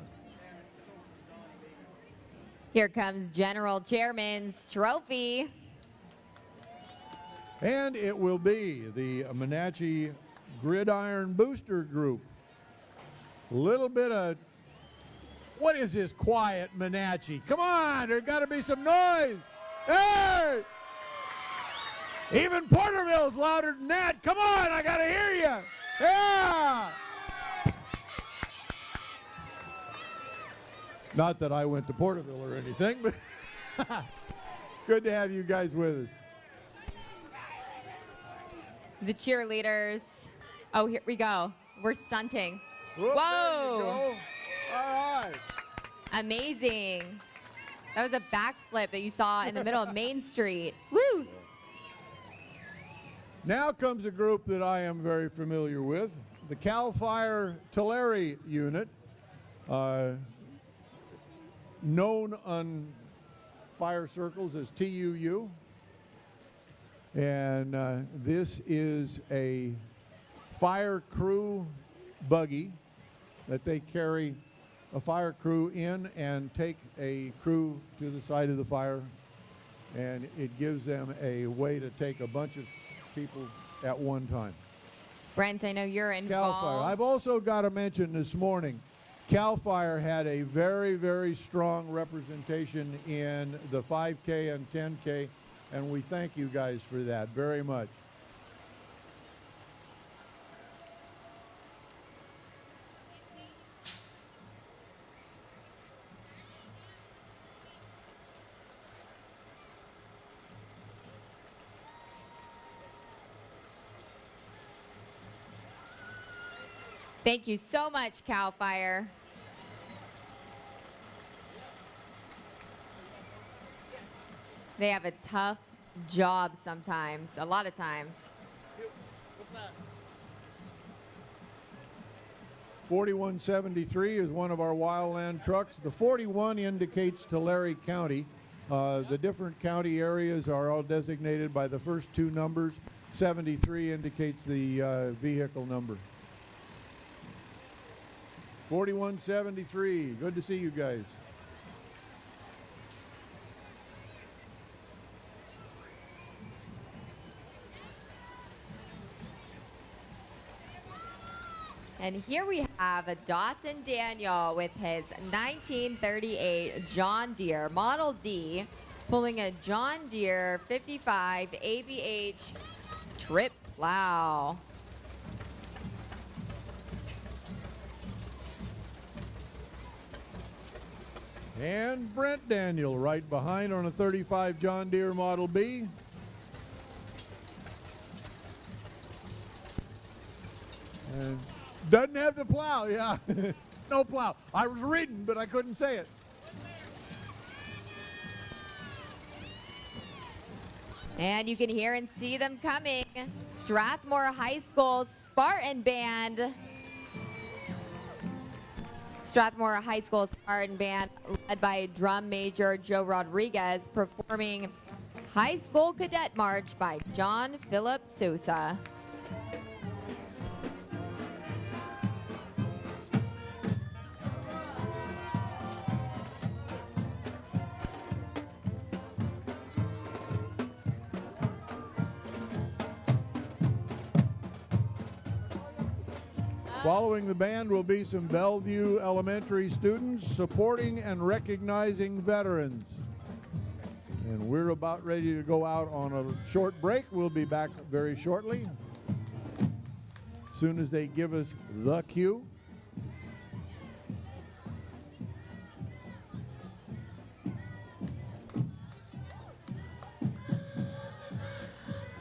Here comes General Chairman's trophy. And it will be the Wenatchee Gridiron Booster Group. Little bit of, what is this quiet Wenatchee? Come on, there's got to be some noise. Hey! Even Porterville's louder than that. Come on, I got to hear you. Yeah! Not that I went to Porterville or anything, but it's good to have you guys with us. The cheerleaders. Oh, here we go. We're stunting. Whoop, Whoa. there you go. All right. Amazing. That was a backflip that you saw in the middle of Main Street. Woo! Now comes a group that I am very familiar with, the CAL FIRE Tulare unit, known on fire circles as TUU. And this is a fire crew buggy that they carry a fire crew in and take a crew to the side of the fire. And it gives them a way to take a bunch of people at one time. Brent, I know you're CAL involved. FIRE. I've also got to mention this morning, CAL FIRE had a very, very strong representation in the 5K and 10K, and we thank you guys for that very much. Thank you so much, CAL FIRE. They have a tough job sometimes, a lot of times. 4173 is one of our wildland trucks. The 41 indicates Tulare County. The different county areas are all designated by the first two numbers. 73 indicates the vehicle number. 4173, good to see you guys. And here we have a Dawson Daniel with his 1938 John Deere Model D, pulling a John Deere 55 ABH trip plow. And Brent Daniel right behind on a 35 John Deere Model B. And doesn't have the plow, yeah. No plow. I was reading, but I couldn't say it. And you can hear and see them coming. Strathmore High School Spartan Band. Strathmore High School Spartan Band, led by drum major Joe Rodriguez, performing High School Cadet March by John Philip Sousa. Following the band will be some Bellevue Elementary students supporting and recognizing veterans. And we're about ready to go out on a short break. We'll be back very shortly. As soon as they give us the cue.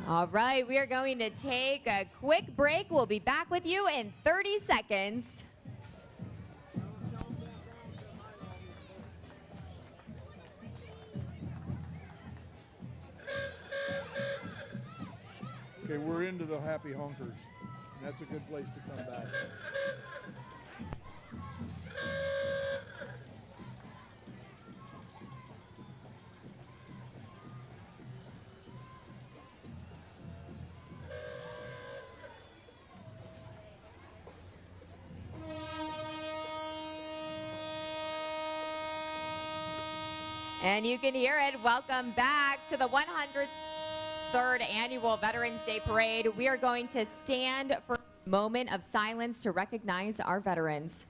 All right, we are going to take a quick break. We'll be back with you in 30 seconds. Okay, we're into the Happy Honkers. That's a good place to come back. And you can hear it. Welcome back to the 103rd Annual Veterans Day Parade. We are going to stand for a moment of silence to recognize our veterans.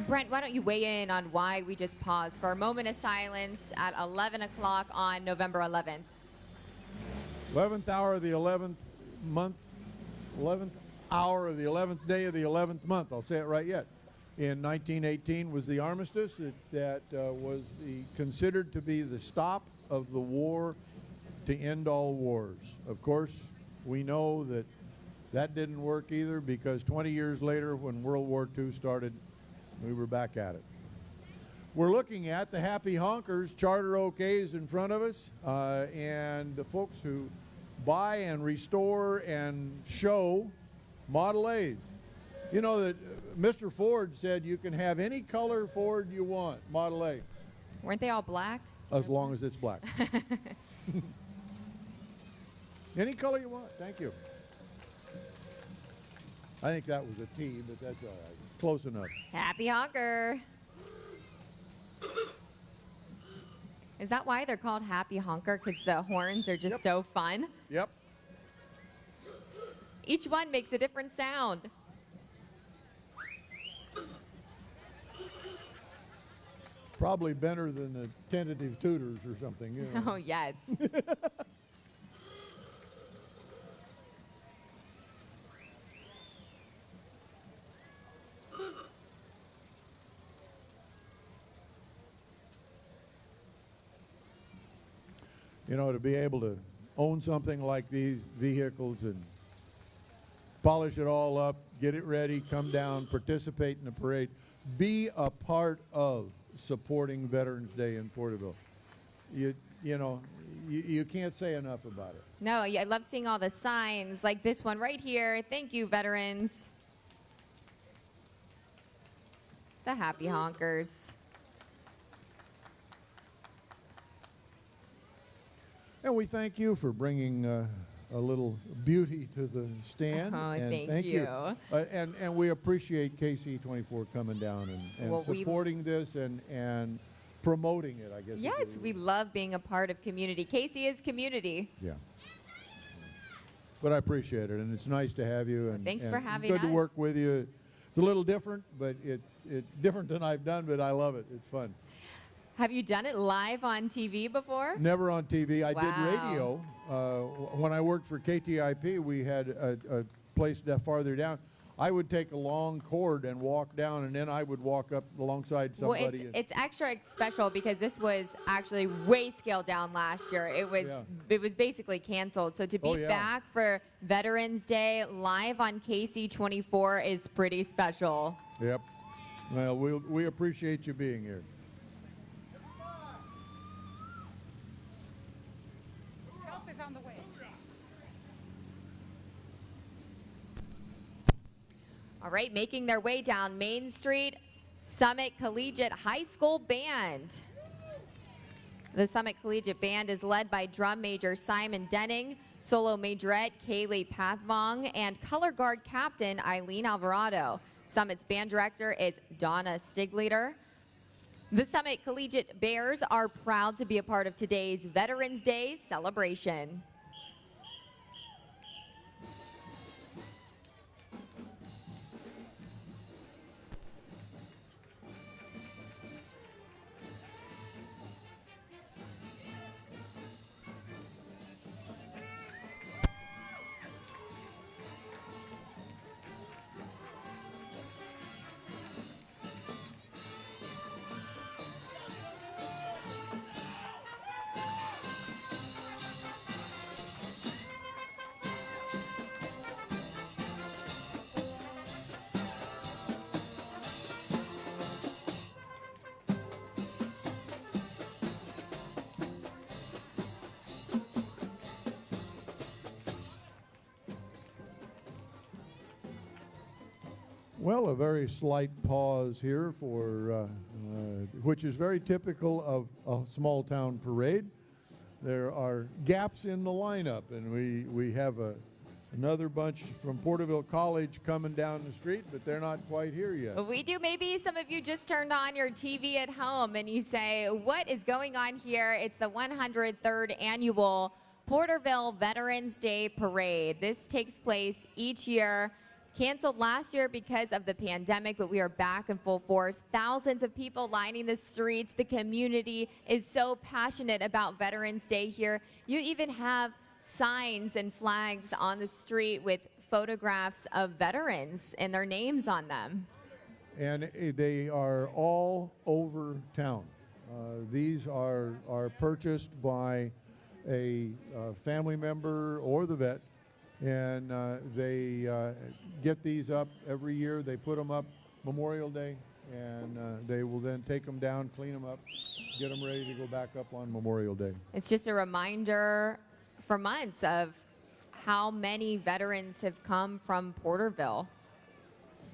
Brent, why don't you weigh in on why we just paused for a moment of silence at 11 o'clock on November 11th? 11th hour of the 11th month, 11th hour of the 11th day of the 11th month. I'll say it right yet. In 1918 was the armistice that was considered to be the stop of the war to end all wars. Of course, we know that that didn't work either, because 20 years later, when World War II started, we were back at it. We're looking at the Happy Honkers Charter Oak A's in front of us, and the folks who buy and restore and show Model A's. You know that Mr. Ford said you can have any color Ford you want, Model A. Weren't they all black? as long as it's black. Any color you want. Thank you. I think that was a T, but that's all right. Close enough. Happy honker. Is that why they're called happy honker? Because the horns are just Yep. so fun? Yep. Each one makes a different sound. Probably better than the tentative tutors or something. You know. Oh, yes. You know, to be able to own something like these vehicles and polish it all up, get it ready, come down, participate in the parade, be a part of supporting Veterans Day in Porterville. You know, you can't say enough about it. No, I love seeing all the signs like this one right here. Thank you, veterans. The happy honkers. And we thank you for bringing a little beauty to the stand. Oh, and thank you. And we appreciate KC24 coming down and Well, supporting this and promoting it, I guess. is Yes, the- we love being a part of community. Casey is community. Yeah. But I appreciate it, and it's nice to have you. And Thanks for and having good to us. work with you. It's a little different, but it's different than I've done, but I love it. It's fun. Have you done it live on TV before? Never on TV. I did Wow. radio. When I worked for KTIP, we had a place farther down. I would take a long cord and walk down, and then I would walk up alongside Well, somebody. it's extra special because this was actually way scaled down last year. It was Yeah. it was basically canceled. So to be Oh, yeah. back for Veterans Day live on KC24 is pretty special. Yep. Well, we appreciate you being here. Help is on the way. All right, making their way down Main Street, Summit Collegiate High School Band. The Summit Collegiate Band is led by drum major Simon Denning, solo majorette Kaylee Pathvong, and color guard captain Eileen Alvarado. Summit's band director is Donna Stigleiter. The Summit Collegiate Bears are proud to be a part of today's Veterans Day celebration. Well, a very slight pause here for, which is very typical of a small town parade. There are gaps in the lineup, and we have another bunch from Porterville College coming down the street, but they're not quite here yet. We do. Maybe some of you just turned on your TV at home and you say, what is going on here? It's the 103rd annual Porterville Veterans Day Parade. This takes place each year. Canceled last year because of the pandemic, but we are back in full force. Thousands of people lining the streets. The community is so passionate about Veterans Day here. You even have signs and flags on the street with photographs of veterans and their names on them. And they are all over town. These are purchased by a family member or the vet, and they get these up every year. They put them up Memorial Day, and they will then take them down, clean them up, get them ready to go back up on Memorial Day. It's just a reminder for months of how many veterans have come from Porterville.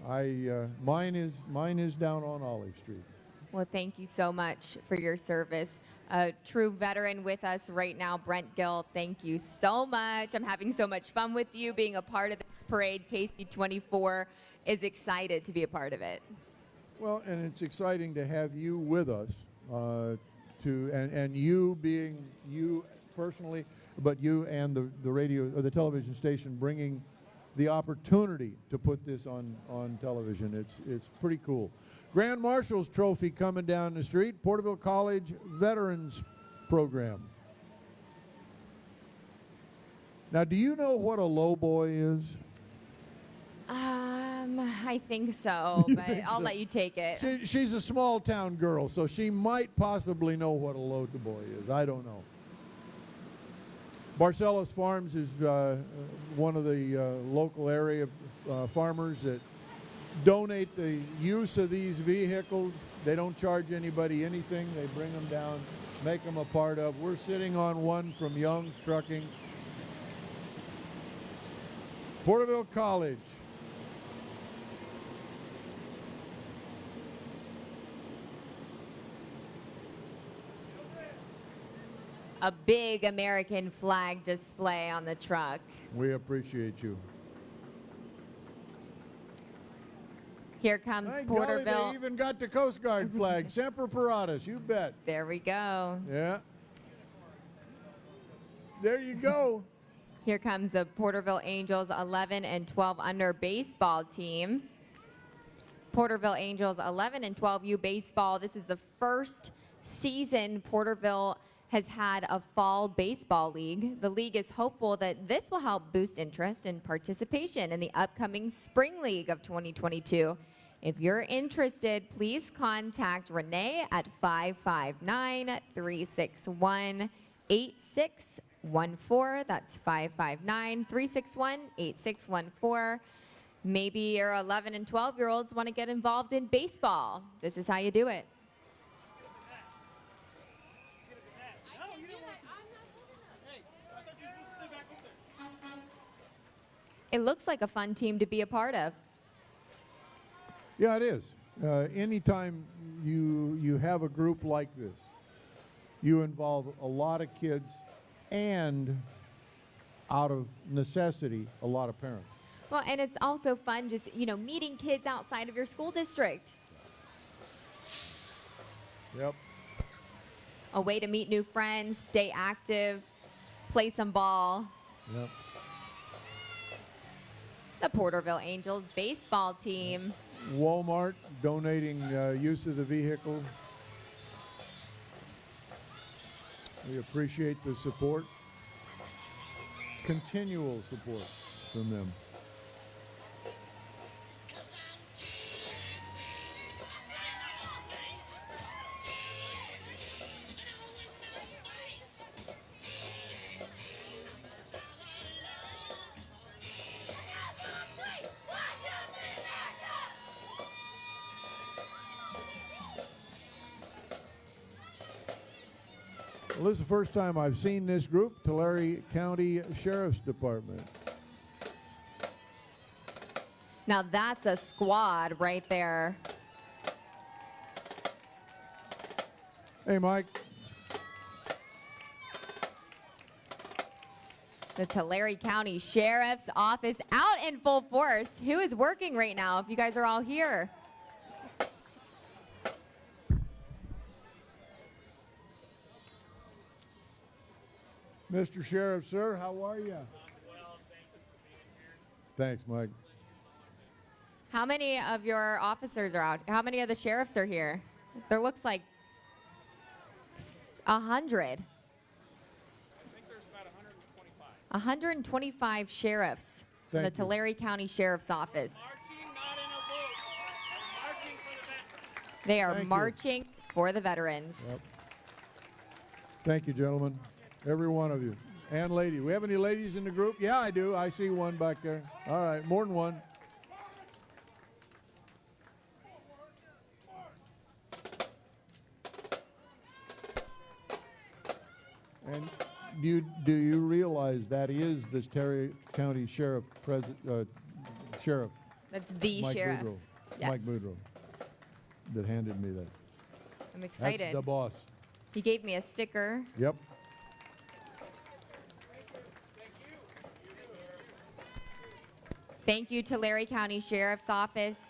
Mine is down on Olive Street. Well, thank you so much for your service. a true veteran with us right now, Brent Gill. Thank you so much. I'm having so much fun with you being a part of this parade. KC24 is excited to be a part of it. Well, and it's exciting to have you with us, and you being you personally, but you and the radio or the television station bringing the opportunity to put this on television. It's pretty cool. Grand Marshal's Trophy coming down the street. Porterville College Veterans Program. Now, do you know what a lowboy is? I think so, You but think I'll so? let you take it. She's a small town girl, so she might possibly know what a lowboy is. I don't know. Barcelos Farms is one of the local area farmers that donate the use of these vehicles. They don't charge anybody anything. They bring them down, make them a part of. We're sitting on one from Young's Trucking. Porterville College. A big American flag display on the truck. We appreciate you. Here comes Thank golly, Porterville. they even got the Coast Guard flag. Semper Paratus, you bet. There we go. Yeah. There you go. Here comes the Porterville Angels 11 and 12 under baseball team. Porterville Angels 11 and 12U baseball. This is the first season Porterville has had a fall baseball league. The league is hopeful that this will help boost interest and participation in the upcoming spring league of 2022. If you're interested, please contact Renee at 559-361-8614. That's 559-361-8614. Maybe your 11 and 12-year-olds want to get involved in baseball. This is how you do it. It looks like a fun team to be a part of. Yeah, it is. Anytime you have a group like this, you involve a lot of kids and, out of necessity, a lot of parents. Well, and it's also fun just, meeting kids outside of your school district. Yep. A way to meet new friends, stay active, play some ball. Yep. The Porterville Angels baseball team. Walmart donating use of the vehicle. We appreciate the support. Continual support from them. Well, this is the first time I've seen this group, Tulare County Sheriff's Department. Now that's a squad right there. Hey, Mike. The Tulare County Sheriff's Office out in full force. Who is working right now if you guys are all here? Mr. Sheriff, sir, how are you? Thanks, Mike. How many of your officers are out? How many of the sheriffs are here? There looks like 100. I think there's about 125. 125 sheriffs in the Thank you. Tulare County Sheriff's Office. Marching, not in a vote. They're marching for the veterans. They are Thank you. marching for the veterans. Yep. Thank you, gentlemen. Every one of you. And lady. We have any ladies in the group? Yeah, I do. I see one back there. All right, more than one. And do you realize that is the Terry County Sheriff Sheriff That's the Mike sheriff. Boudreaux. Yes. Mike Boudreaux that handed me that. I'm excited. That's the boss. He gave me a sticker. Yep. Thank you to Larry County Sheriff's Office.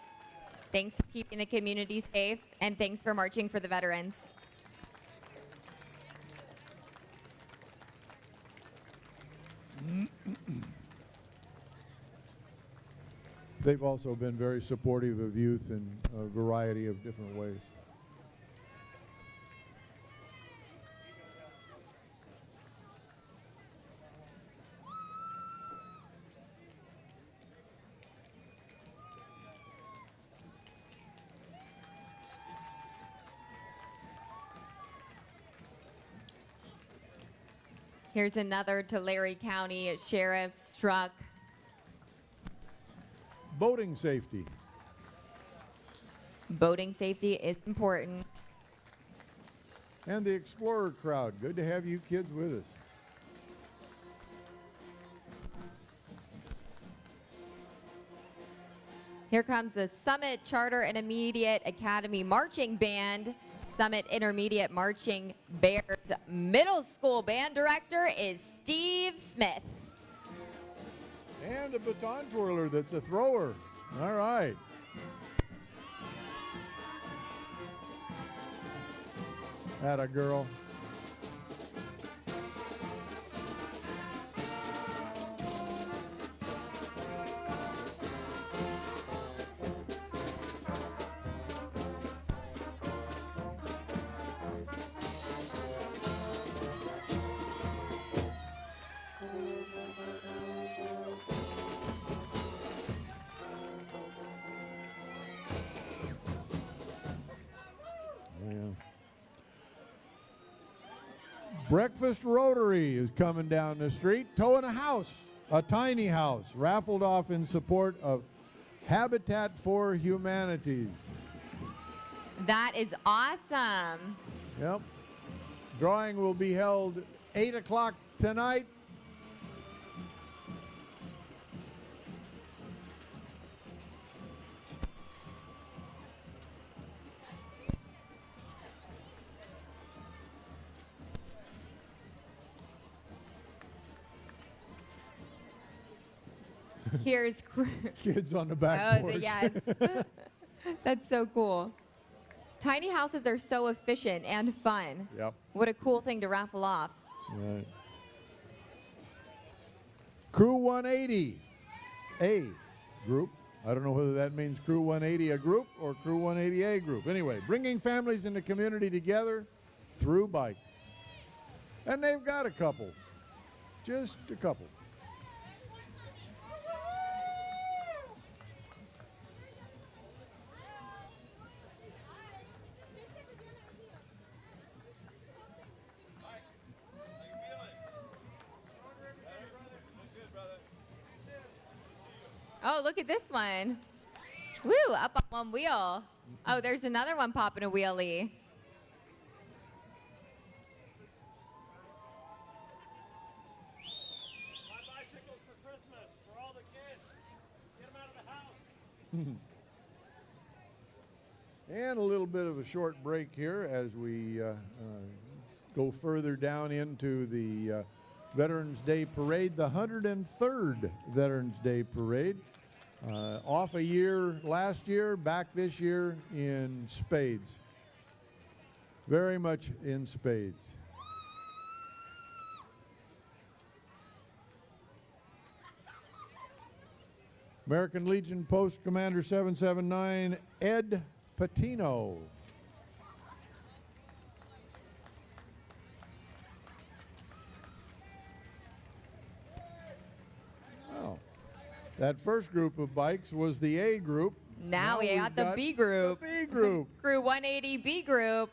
Thanks for keeping the community safe, and thanks for marching for the veterans. They've also been very supportive of youth in a variety of different ways. Here's another Tulare County Sheriff's truck. Boating safety. Boating safety is important. And the Explorer crowd. Good to have you kids with us. Here comes the Summit Charter and Intermediate Academy Marching Band. Summit Intermediate Marching Bears Middle School Band Director is Steve Smith. And a baton twirler that's a thrower. All right. Atta girl. Breakfast Rotary is coming down the street, towing a house, a tiny house, raffled off in support of Habitat for Humanities. That is awesome. Yep. Drawing will be held 8 o'clock tonight. Here's Kids on the back porch. yes. That's so cool. Tiny houses are so efficient and fun. Yep. What a cool thing to raffle off. Right. Crew 180, A group. I don't know whether that means Crew 180 a group or Crew 180A group. Anyway, bringing families in the community together through bikes. And they've got a couple. Just a couple. Oh, look at this one. Woo, up on one wheel. Oh, there's another one popping a wheelie. My bicycles for Christmas for all the kids. Get them out of the house. And a little bit of a short break here as we go further down into the Veterans Day Parade, the 103rd Veterans Day Parade. Off a year last year, back this year in spades. Very much in spades. American Legion Post Commander 779, Ed Patino. Oh, that first group of bikes was the A group. Now we we've got the B group. The B group. Crew 180 B group.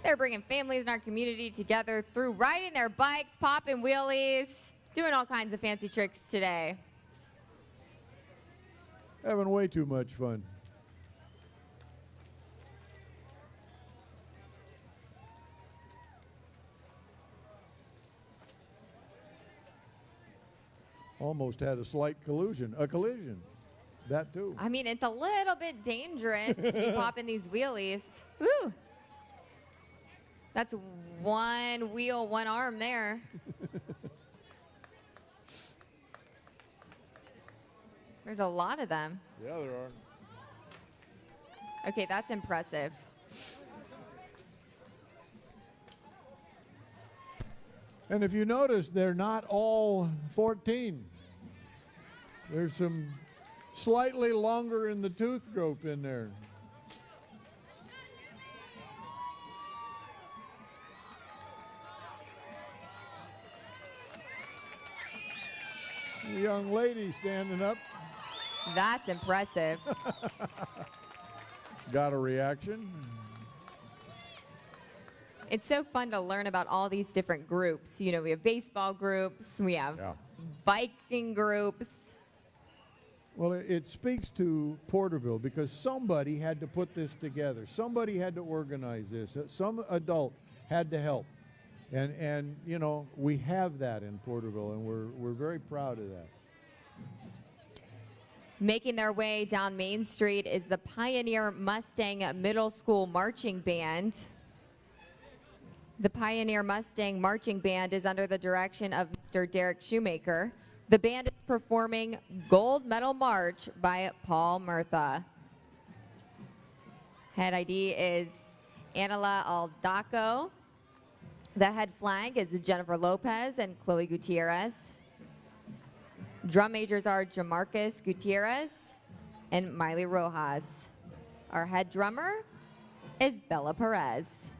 They're bringing families in our community together through riding their bikes, popping wheelies, doing all kinds of fancy tricks today. Having way too much fun. Almost had a slight collision. That too. I mean, it's a little bit dangerous to be popping these wheelies. Woo! That's one wheel, one arm there. There's a lot of them. Yeah, there are. Okay, that's impressive. And if you notice, they're not all 14. There's some slightly longer in the tooth group in there. A young lady standing up. That's impressive. Got a reaction. It's so fun to learn about all these different groups. You know, we have baseball groups, we have biking groups. Well, it speaks to Porterville because somebody had to put this together. Somebody had to organize this. Some adult had to help. And you know, we have that in Porterville, and we're very proud of that. Making their way down Main Street is the Pioneer Mustang Middle School Marching Band. The Pioneer Mustang Marching Band is under the direction of Mr. Derek Shoemaker. The band is performing Gold Medal March by Paul Murtha. Head ID is Anela Aldaco. The head flag is Jennifer Lopez and Chloe Gutierrez. Drum majors are Jamarcus Gutierrez and Miley Rojas. Our head drummer is Bella Perez.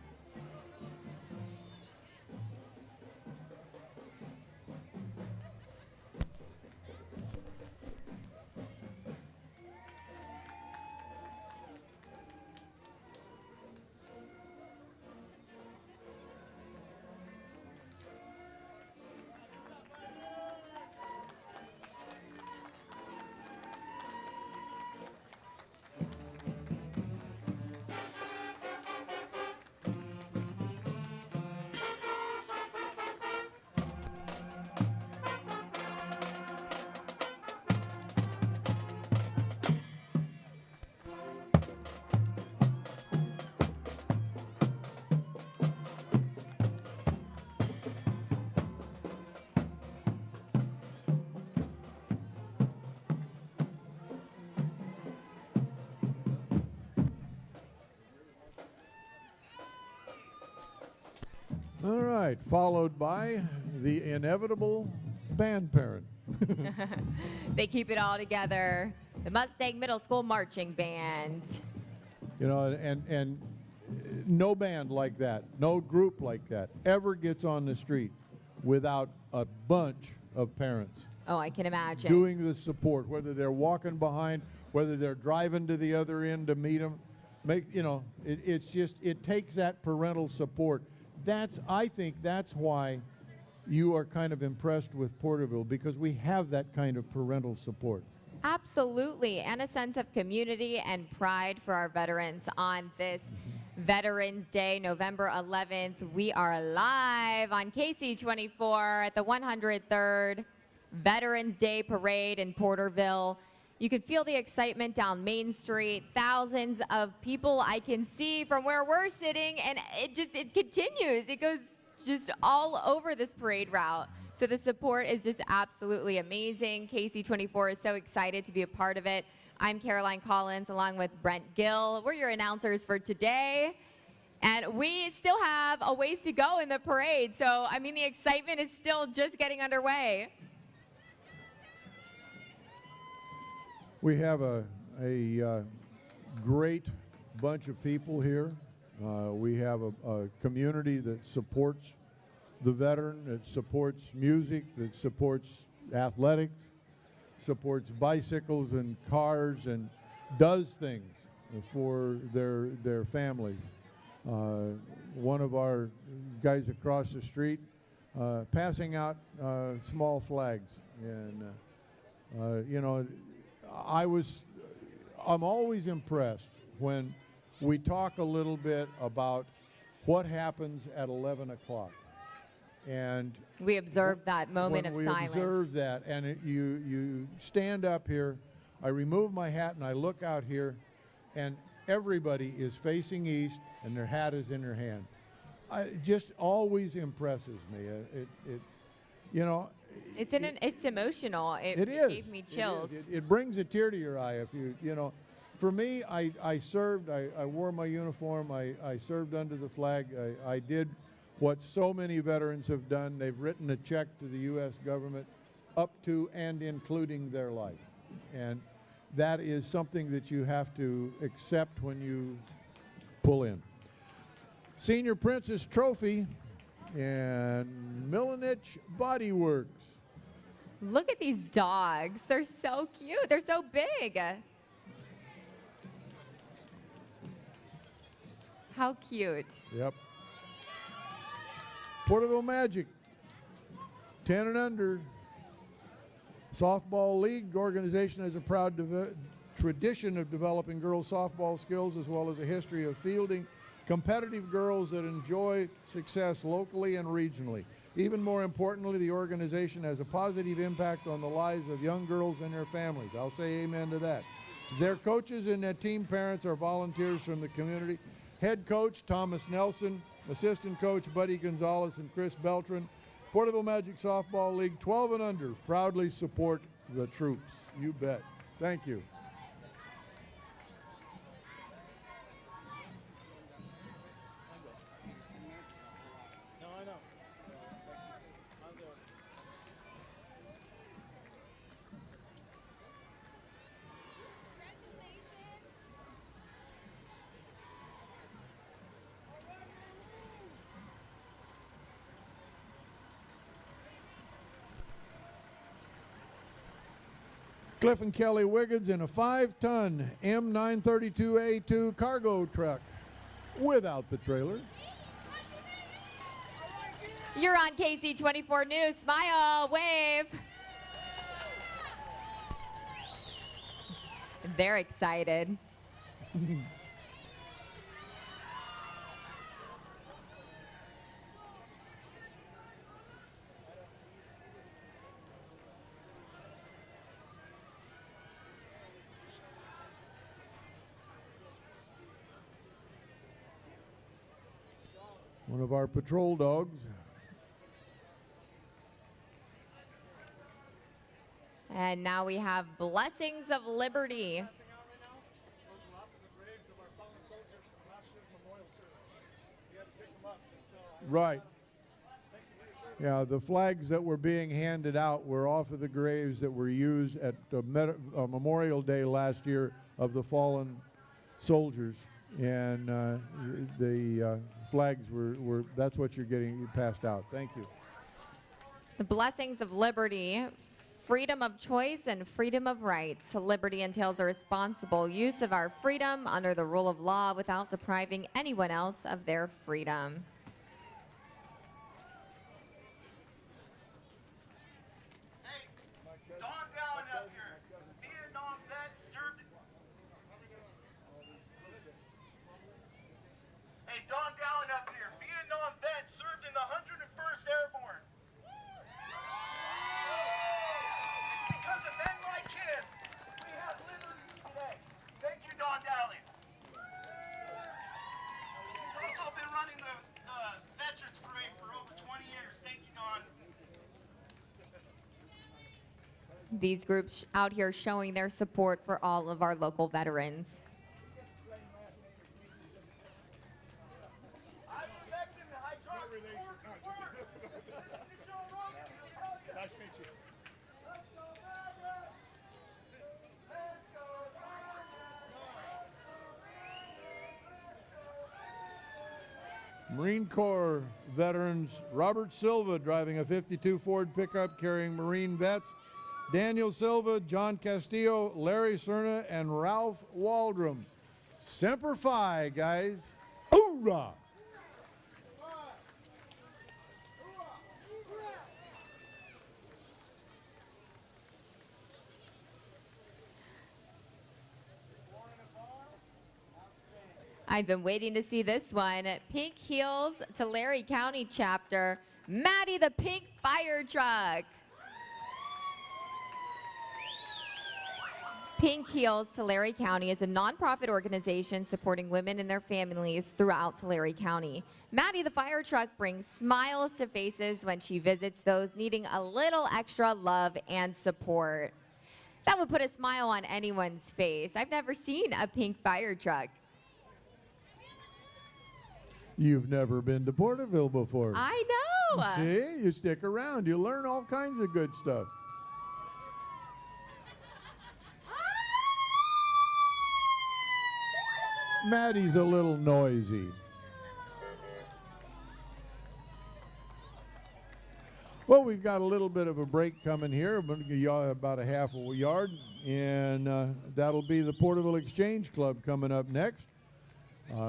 All right, followed by the inevitable band parent. They keep it all together. The Mustang Middle School Marching Band. You know, and no band like that, no group like that ever gets on the street without a bunch of parents Oh, I can imagine. doing the support, whether they're walking behind, whether they're driving to the other end to meet them. It's just, it takes that parental support. I think that's why you are kind of impressed with Porterville, because we have that kind of parental support. Absolutely, and a sense of community and pride for our veterans on this Veterans Day, November 11th. We are live on KC24 at the 103rd Veterans Day Parade in Porterville. You can feel the excitement down Main Street. Thousands of people I can see from where we're sitting, and it continues. It goes just all over this parade route. So the support is just absolutely amazing. KC24 is so excited to be a part of it. I'm Caroline Collins along with Brent Gill. We're your announcers for today. And we still have a ways to go in the parade. So, I mean, the excitement is still just getting underway. We have a great bunch of people here. We have a community that supports the veteran, that supports music, that supports athletics, supports bicycles and cars, and does things for their families. One of our guys across the street passing out small flags, and you know, I'm always impressed when we talk a little bit about what happens at 11 o'clock. And we observe that moment of silence. We observe that, and you stand up here. I remove my hat and I look out here, and everybody is facing east, and their hat is in their hand. It just always impresses me. You know, It's emotional. it is. Gave me It is. chills. It brings a tear to your eye if you know. For me, I served. I wore my uniform. I served under the flag. I did what so many veterans have done. They've written a check to the U.S. government up to and including their life. And that is something that you have to accept when you pull in. Senior Princess Trophy and Milanich Body Works. Look at these dogs. They're so cute. They're so big. How cute. Yep. Porterville Magic, 10 and under. Softball League organization has a proud tradition of developing girls' softball skills as well as a history of fielding competitive girls that enjoy success locally and regionally. Even more importantly, the organization has a positive impact on the lives of young girls and their families. I'll say amen to that. Their coaches and their team parents are volunteers from the community. Head coach Thomas Nelson, assistant coach Buddy Gonzalez and Chris Beltran. Porterville Magic Softball League, 12 and under, proudly support the troops. You bet. Thank you. No, I know. I'm good. Cliff and Kelly Wiggins in a 5-ton M932A2 cargo truck without the trailer. You're on KC24 News. Smile, wave. They're excited. One of our patrol dogs. And now we have Blessings of Liberty. Right. Yeah, the flags that were being handed out were off of the graves that were used at Memorial Day last year of the fallen soldiers. And the flags were, that's what you're getting passed out. Thank you. The Blessings of Liberty, freedom of choice and freedom of rights. Liberty entails a responsible use of our freedom under the rule of law without depriving anyone else of their freedom. Don Dallin up here, Vietnam vet, served in the 101st Airborne. It's because of men like him we have liberty today. Thank you, Don Dallin. He's also been running the Veterans Parade for over 20 years. Thank you, Don. These groups out here showing their support for all of our local veterans. Nice to meet you. Marine Corps veterans Robert Silva driving a 52 Ford pickup carrying Marine vets. Daniel Silva, John Castillo, Larry Cerna, and Ralph Waldrum. Semper Fi, guys. Hoorah! I've been waiting to see this one. Pink Heels Tulare County Chapter, Maddie the Pink Fire Truck. Pink Heals Tulare County is a nonprofit organization supporting women and their families throughout Tulare County. Maddie the fire truck brings smiles to faces when she visits those needing a little extra love and support. That would put a smile on anyone's face. I've never seen a pink fire truck. You've never been to Porterville before. I know. See, you stick around, you learn all kinds of good stuff. Maddie's a little noisy. Well, we've got a little bit of a break coming here, about a half a yard, and that'll be the Porterville Exchange Club coming up next.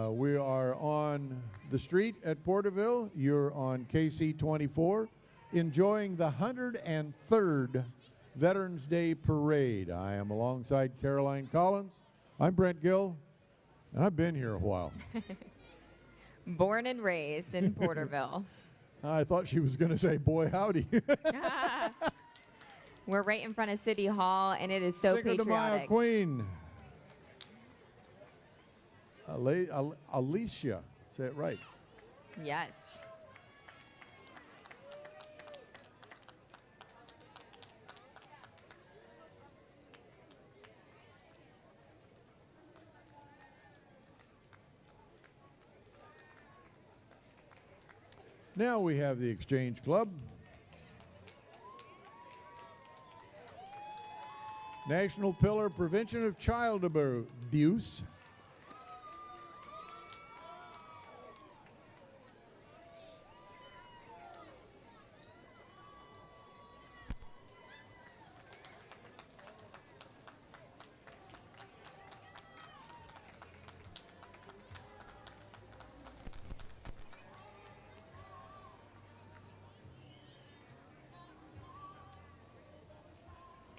We are on the street at Porterville. You're on KC 24, enjoying the 103rd Veterans Day Parade. I am alongside Caroline Collins. I'm Brent Gill, and I've been here a while. Born and raised in Porterville. I thought she was going to say, boy, howdy. We're right in front of City Hall, and it is so Cinco de Mayo, patriotic. Queen. Alicia, say it right. Yes. Now we have the Exchange Club. National Pillar Prevention of Child Abuse.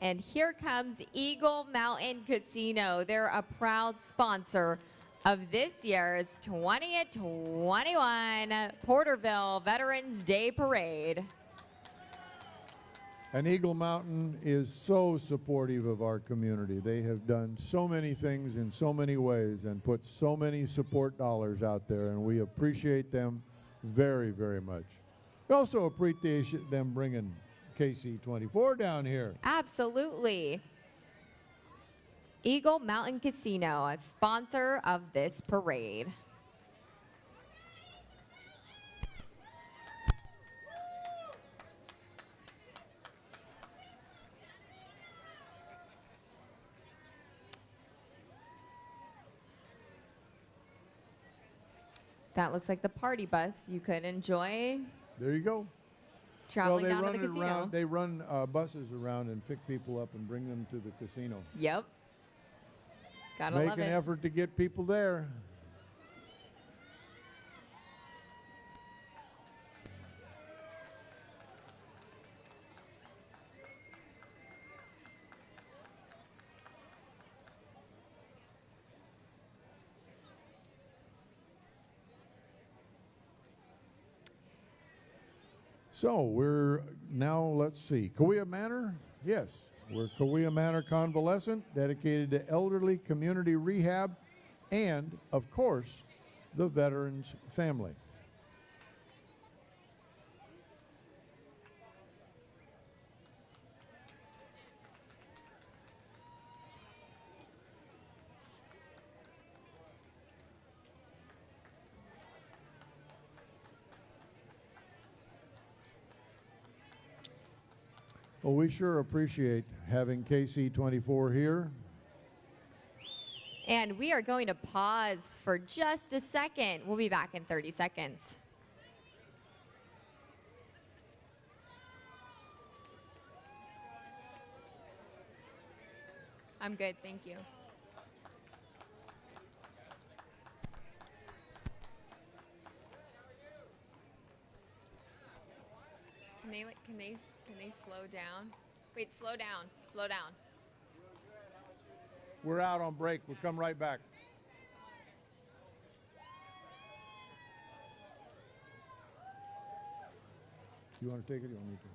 And here comes Eagle Mountain Casino. They're a proud sponsor of this year's 2021 Porterville Veterans Day Parade. And Eagle Mountain is so supportive of our community. They have done so many things in so many ways and put so many support dollars out there, and we appreciate them very, very much. We also appreciate them bringing KC24 down here. Absolutely. Eagle Mountain Casino, a sponsor of this parade. That looks like the party bus you could enjoy There you go. traveling Well, down they to the run it casino. around. They run buses around and pick people up and bring them to the casino. Yep. Gotta Make love an it. effort to get people there. So we're now, let's see, Kauai Manor? Yes, we're Kauai Manor Convalescent, dedicated to elderly community rehab and, of course, the veterans' family. Well, we sure appreciate having KC24 here. And we are going to pause for just a second. We'll be back in 30 seconds. I'm good, thank you. Can they slow down? Wait, slow down, slow down. We're out on break. We'll come right back. You want to take it? You want me to?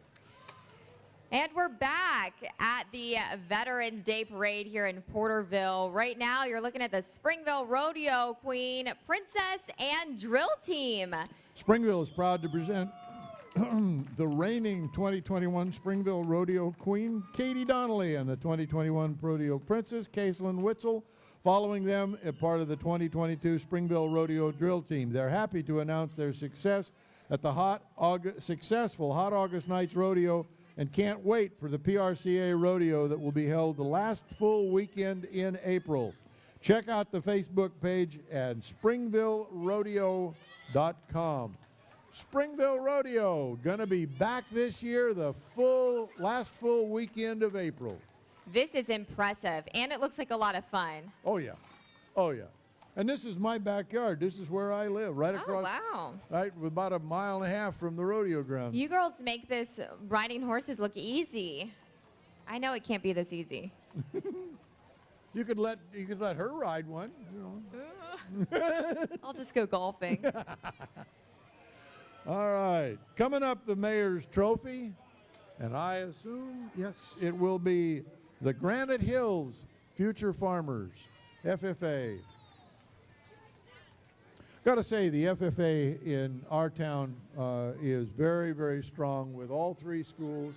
And we're back at the Veterans Day Parade here in Porterville. Right now, you're looking at the Springville Rodeo Queen, Princess, and Drill Team. Springville is proud to present the reigning 2021 Springville Rodeo Queen, Katie Donnelly, and the 2021 Rodeo Princess, Kaislyn Witzel. Following them, a part of the 2022 Springville Rodeo Drill Team. They're happy to announce their success at the successful Hot August Nights Rodeo and can't wait for the PRCA Rodeo that will be held the last full weekend in April. Check out the Facebook page at springvillerodeo.com. Springville Rodeo, gonna be back this year, the last full weekend of April. This is impressive, and it looks like a lot of fun. Oh yeah, oh yeah. And this is my backyard. This is where I live, right across. Oh, wow. Right, about a mile and a half from the rodeo ground. You girls make this riding horses look easy. I know it can't be this easy. You could let her ride one. You know. I'll just go golfing. All right, coming up, the Mayor's Trophy, and I assume, yes, it will be the Granite Hills Future Farmers, FFA. Got to say, the FFA in our town is very, very strong with all three schools,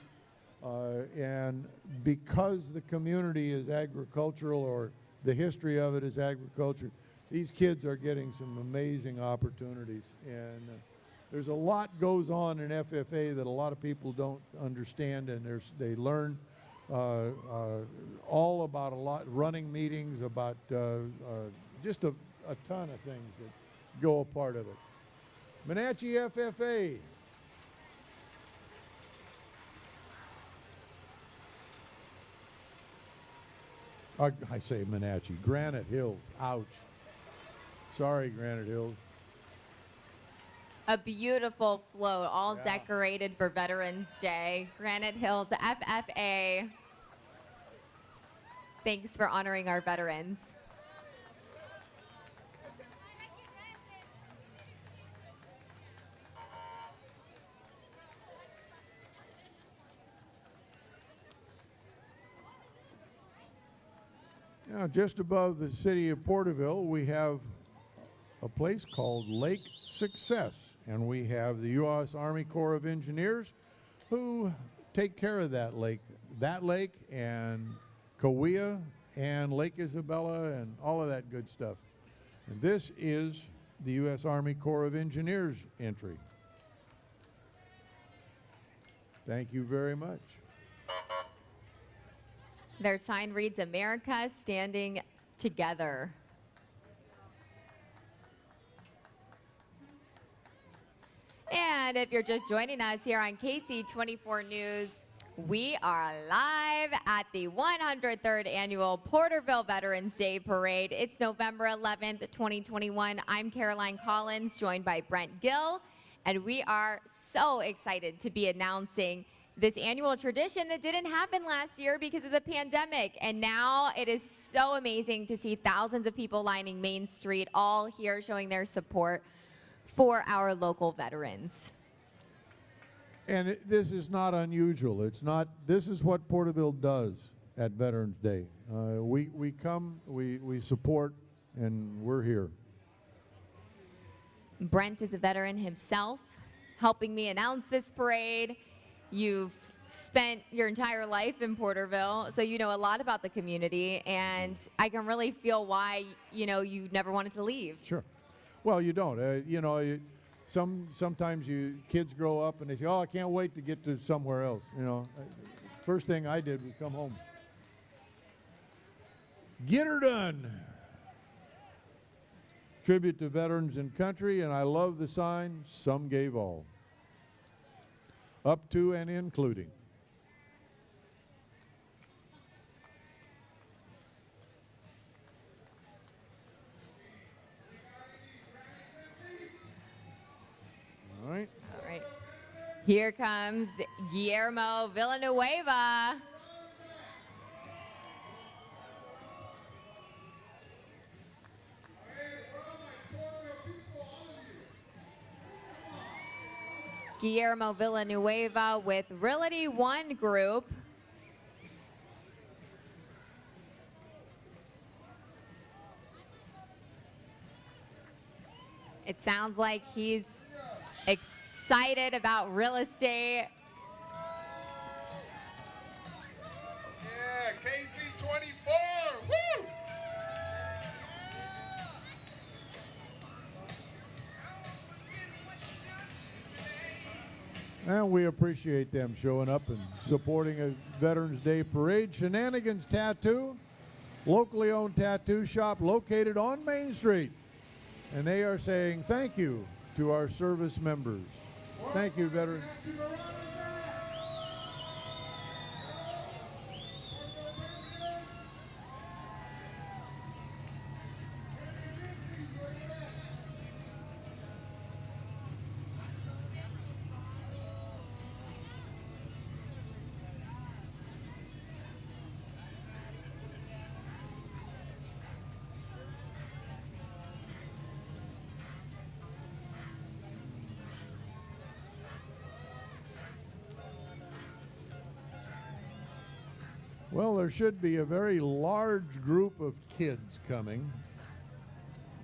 and because the community is agricultural, or the history of it is agriculture, these kids are getting some amazing opportunities, and there's a lot goes on in FFA that a lot of people don't understand, and they learn all about a lot, running meetings, about just a ton of things that go a part of it. Wenatchee FFA. I say Wenatchee, Granite Hills, ouch. Sorry, Granite Hills. A beautiful float, all decorated for Veterans Day. Granite Hills FFA. Thanks for honoring our veterans. Now, just above the city of Porterville, we have a place called Lake Success, and we have the U.S. Army Corps of Engineers who take care of that lake and Kauai and Lake Isabella and all of that good stuff. And this is the U.S. Army Corps of Engineers entry. Thank you very much. Their sign reads, America Standing Together. And if you're just joining us here on KC24 News, we are live at the 103rd Annual Porterville Veterans Day Parade. It's November 11th, 2021. I'm Caroline Collins, joined by Brent Gill, and we are so excited to be announcing this annual tradition that didn't happen last year because of the pandemic. And now it is so amazing to see thousands of people lining Main Street, all here showing their support for our local veterans. And this is not unusual. This is what Porterville does at Veterans Day. We come, we support, and we're here. Brent is a veteran himself, helping me announce this parade. You've spent your entire life in Porterville, so you know a lot about the community, and I can really feel why, you never wanted to leave. Sure. Well, you don't. Sometimes kids grow up and they say, "Oh, I can't wait to get to somewhere else." First thing I did was come home. Get her done. Tribute to veterans and country, and I love the sign. Some gave all. Up to and including. All right. All right. Here comes Guillermo Villanueva. Guillermo Villanueva with Realty One Group. It sounds like he's excited about real estate. Yeah, KC24. Woo! And we appreciate them showing up and supporting a Veterans Day parade. Shenanigans Tattoo, locally owned tattoo shop located on Main Street. And they are saying thank you to our service members. Thank you, veterans. Well, there should be a very large group of kids coming.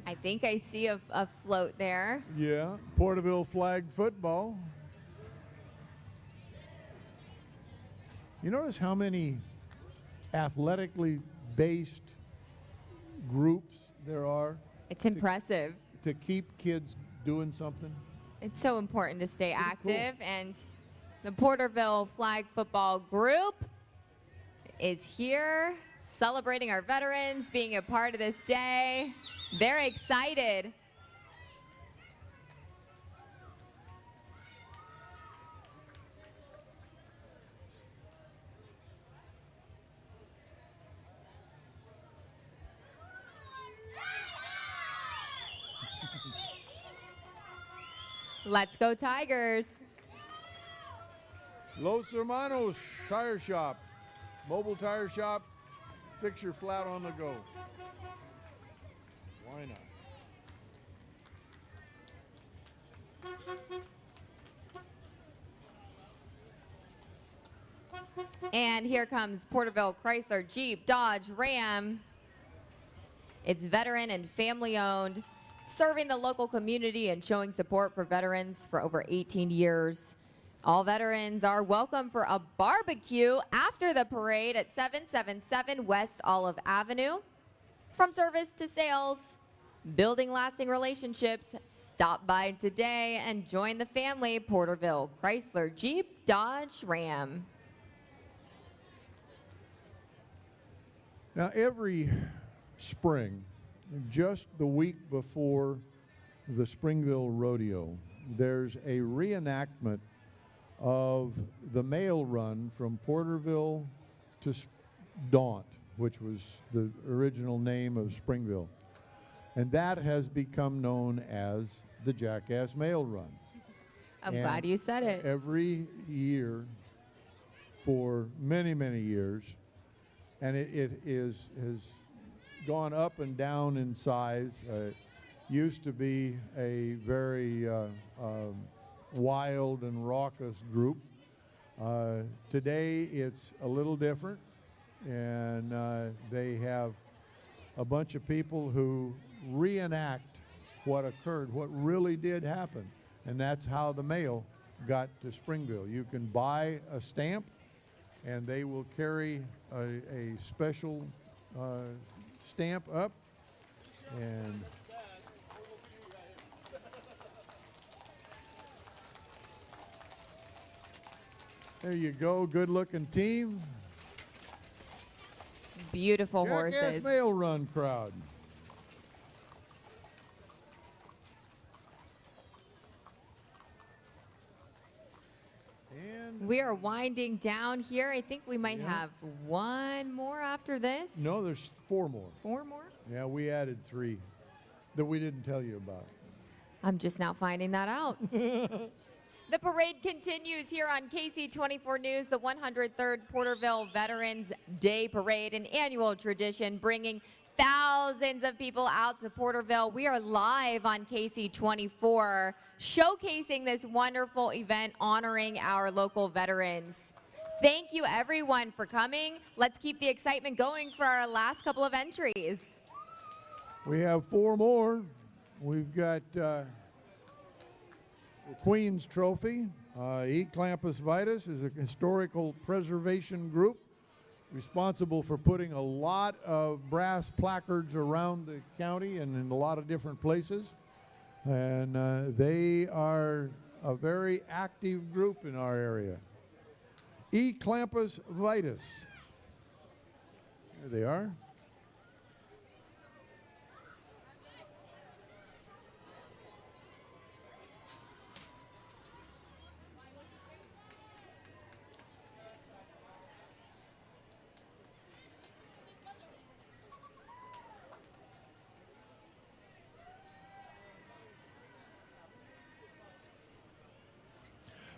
I think I see a float there. Yeah, Porterville flag football. You notice how many athletically based groups there are It's impressive. to keep kids doing something? It's so important to stay Pretty cool. active. And the Porterville flag football group is here celebrating our veterans, being a part of this day. They're excited. Let's go Tigers. Los Hermanos Tire Shop, mobile tire shop, fix your flat on the go. Why not? And here comes Porterville Chrysler, Jeep, Dodge, Ram. It's veteran and family owned, serving the local community and showing support for veterans for over 18 years. All veterans are welcome for a barbecue after the parade at 777 West Olive Avenue. From service to sales, building lasting relationships, stop by today and join the family. Porterville Chrysler, Jeep, Dodge, Ram. Now, every spring, just the week before the Springville Rodeo, there's a reenactment of the mail run from Porterville to Daunt, which was the original name of Springville. And that has become known as the Jackass Mail Run. I'm And glad you said it. Every year for many, many years, and it has gone up and down in size. Used to be a very wild and raucous group. Today it's a little different, and they have a bunch of people who reenact what occurred, what really did happen, and that's how the mail got to Springville. You can buy a stamp, and they will carry a special stamp up, and there you go. Good looking team. Beautiful Jackass horses. Mail Run crowd. And We are winding down here. I think we might Yeah. have one more after this. no, there's 4 more. 4 more? Yeah, we added 3 that we didn't tell you about. I'm just now finding that out. The parade continues here on KC24 News, the 103rd Porterville Veterans Day Parade, an annual tradition bringing thousands of people out to Porterville. We are live on KC24, showcasing this wonderful event honoring our local veterans. Thank you everyone for coming. Let's keep the excitement going for our last couple of entries. We have 4 more. We've got the Queen's Trophy. Eclampus Vitus is a historical preservation group responsible for putting a lot of brass placards around the county and in a lot of different places. And they are a very active group in our area. Eclampus Vitus. There they are.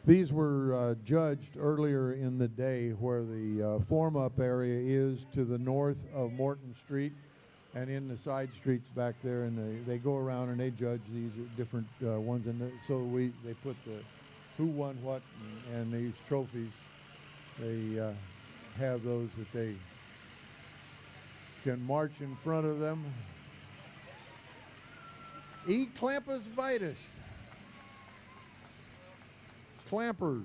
These were judged earlier in the day where the form-up area is to the north of Morton Street and in the side streets back there, and they go around and they judge these different ones, and so they put the who won what and these trophies. They have those that they can march in front of them. Eclampus Vitus. Clampers.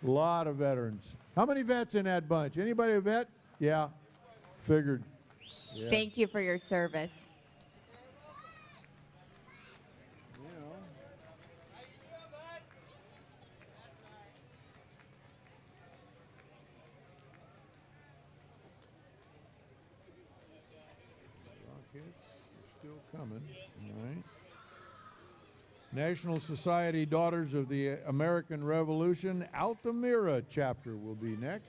A lot of veterans. How many vets in that bunch? Anybody a vet? Yeah. Figured. Yeah. Thank you for your service. Rockets are still coming. All right. National Society Daughters of the American Revolution, Altamira chapter will be next.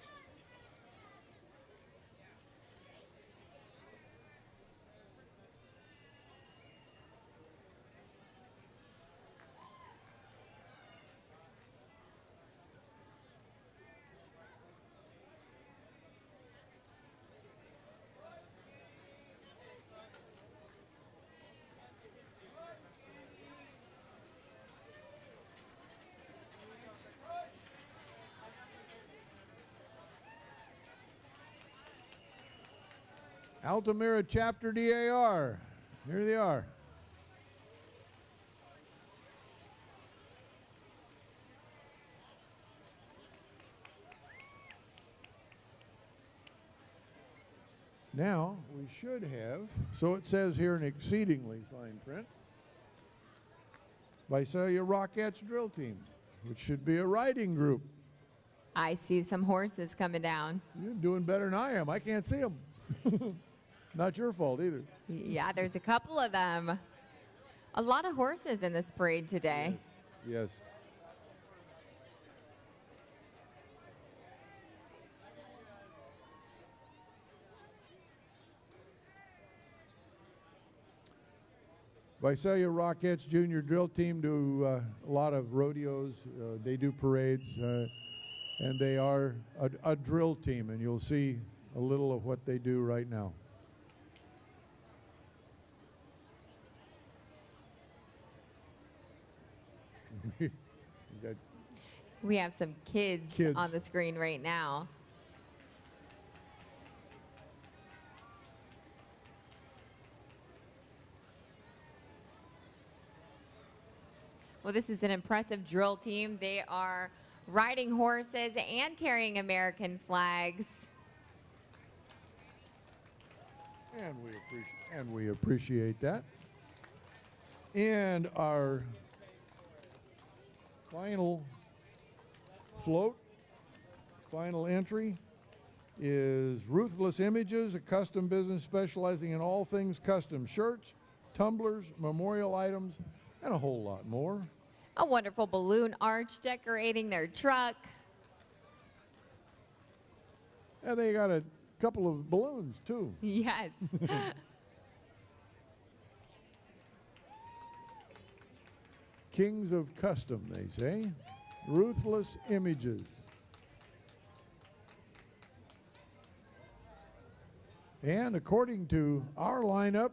Altamira chapter DAR. Here they are. Now, we should have, so it says here in exceedingly fine print, Visalia Rockettes drill team, which should be a riding group. I see some horses coming down. You're doing better than I am. I can't see them. Not your fault either. Yeah, there's a couple of them. A lot of horses in this parade today. Yes. Visalia Rockettes Junior Drill Team do a lot of rodeos. They do parades, and they are a drill team, and you'll see a little of what they do right now. We have some kids on the screen right now. Well, this is an impressive drill team. They are riding horses and carrying American flags. And we appreciate that. And our final float, final entry, is Ruthless Images, a custom business specializing in all things custom shirts, tumblers, memorial items, and a whole lot more. A wonderful balloon arch decorating their truck. And they got a couple of balloons, too. Yes. Kings of custom, they say. Ruthless images. And according to our lineup,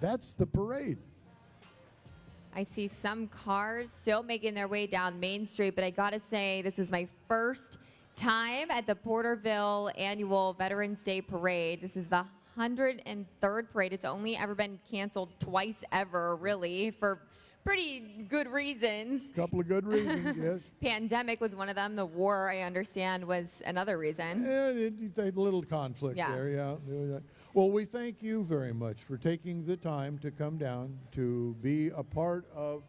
that's the parade. I see some cars still making their way down Main Street, but I gotta say, this was my first time at the Porterville Annual Veterans Day Parade. This is the 103rd parade. It's only ever been canceled twice ever, really, for pretty good reasons. Couple of good reasons, yes. Pandemic was one of them. The war, I understand, was another reason. And a little conflict there, yeah. Well, we thank you very much for taking the time to come down to be a part of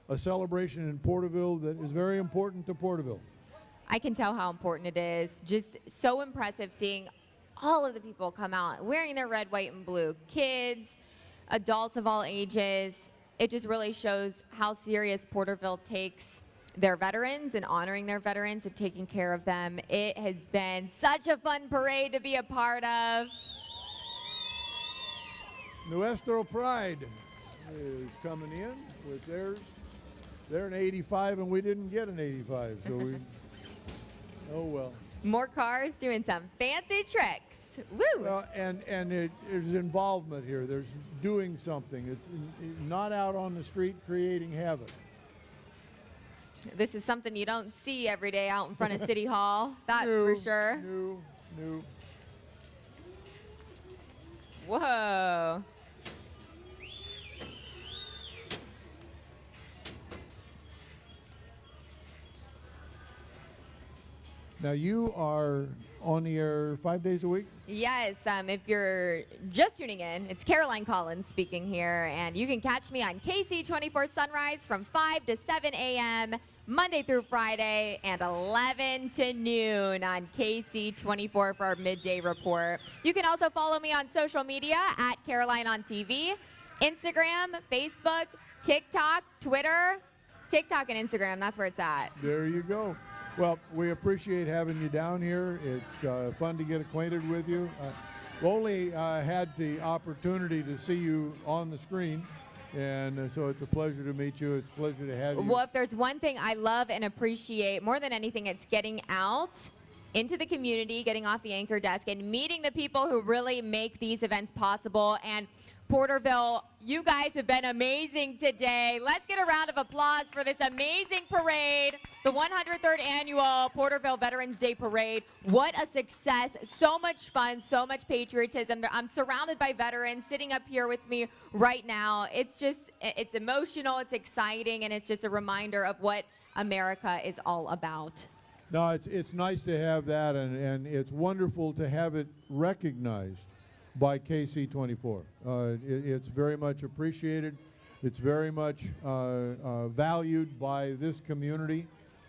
a celebration in Porterville that is very important to Porterville. I can tell how important it is. Just so impressive seeing all of the people come out wearing their red, white, and blue. Kids, adults of all ages. It just really shows how serious Porterville takes their veterans and honoring their veterans and taking care of them. It has been such a fun parade to be a part of. Nuestro Pride is coming in with theirs. They're an 85, and we didn't get an 85, so we, oh well. More cars doing some fancy tricks. Woo! Well, and there's involvement here. There's doing something. It's not out on the street creating havoc. This is something you don't see every day out in front of City Hall. That's for sure. No. Whoa. Now, you are on the air 5 days a week? Yes, if you're just tuning in, it's Caroline Collins speaking here, and you can catch me on KC24 Sunrise from 5 to 7 a.m. Monday through Friday, and 11 to noon on KC24 for our midday report. You can also follow me on social media at Caroline on TV, Instagram, Facebook, TikTok, Twitter. TikTok and Instagram, that's where it's at. There you go. Well, we appreciate having you down here. It's fun to get acquainted with you. Only had the opportunity to see you on the screen, and so it's a pleasure to meet you. It's a pleasure to have you. Well, if there's one thing I love and appreciate more than anything, it's getting out into the community, getting off the anchor desk, and meeting the people who really make these events possible. And Porterville, you guys have been amazing today. Let's get a round of applause for this amazing parade, the 103rd Annual Porterville Veterans Day Parade. What a success. So much fun, so much patriotism. I'm surrounded by veterans sitting up here with me right now. It's emotional, it's exciting, and it's just a reminder of what America is all about. No, it's nice to have that, and it's wonderful to have it recognized by KC24. It's very much appreciated. It's very much valued by this community,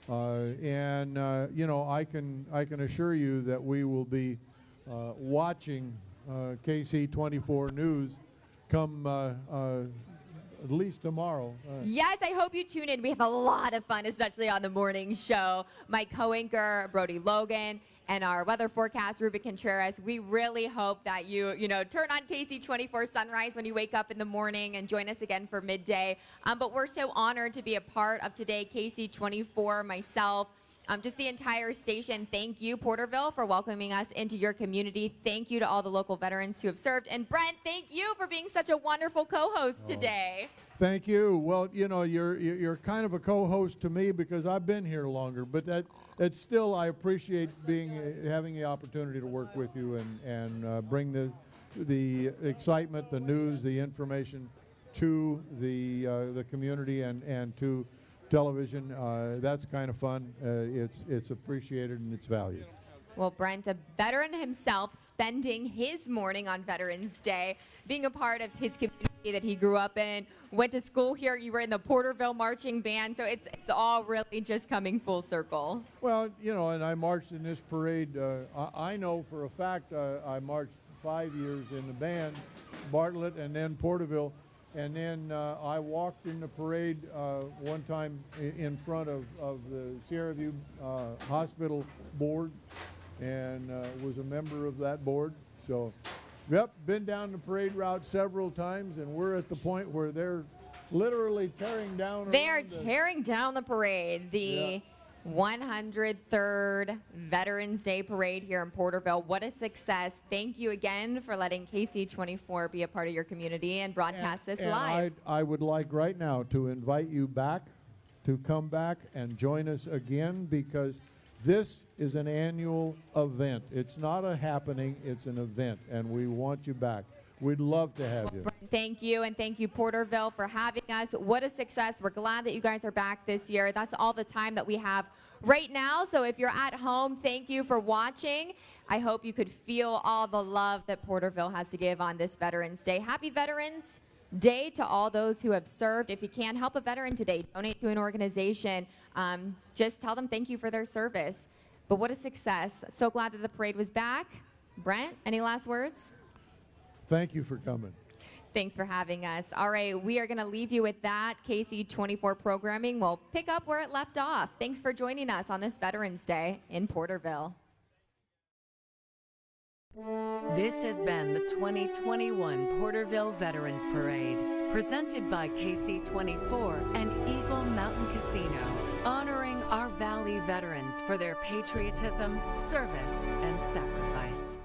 and you know, I can assure you that we will be watching KC24 News come at least tomorrow. Yes, I hope you tune in. We have a lot of fun, especially on the morning show. My co-anchor, Brody Logan, and our weather forecast, Ruben Contreras. We really hope that you turn on KC24 Sunrise when you wake up in the morning and join us again for midday. But we're so honored to be a part of today, KC24, myself, just the entire station. Thank you, Porterville, for welcoming us into your community. Thank you to all the local veterans who have served. And Brent, thank you for being such a wonderful co-host today. Thank you. Well, you know, you're kind of a co-host to me because I've been here longer, but that's still, I appreciate having the opportunity to work with you and bring the excitement, the news, the information to the community and to television. That's kind of fun. It's appreciated and it's valued. Well, Brent, a veteran himself, spending his morning on Veterans Day, being a part of his community that he grew up in, went to school here, you were in the Porterville Marching Band, so it's all really just coming full circle. Well, you know, and I marched in this parade. I know for a fact I marched 5 years in the band, Bartlett and then Porterville, and then I walked in the parade one time in front of the Sierra View Hospital board, and was a member of that board. So, yep, been down the parade route several times, and we're at the point where they're literally tearing down. They are around us. tearing down the parade. The 103rd Veterans Day Parade here in Porterville. What a success. Thank you again for letting KC24 be a part of your community and broadcast this And live. I would like right now to invite you back, to come back and join us again, because this is an annual event. It's not a happening, it's an event, and we want you back. We'd love to have you. Thank you, and thank you, Porterville, for having us. What a success. We're glad that you guys are back this year. That's all the time that we have right now. So if you're at home, thank you for watching. I hope you could feel all the love that Porterville has to give on this Veterans Day. Happy Veterans Day to all those who have served. If you can, help a veteran today. Donate to an organization. Just tell them thank you for their service. But what a success. So glad that the parade was back. Brent, any last words? Thank you for coming. Thanks for having us. All right, we are going to leave you with that. KC24 programming will pick up where it left off. Thanks for joining us on this Veterans Day in Porterville. This has been the 2021 Porterville Veterans Parade, presented by KC24 and Eagle Mountain Casino, honoring our Valley veterans for their patriotism, service, and sacrifice.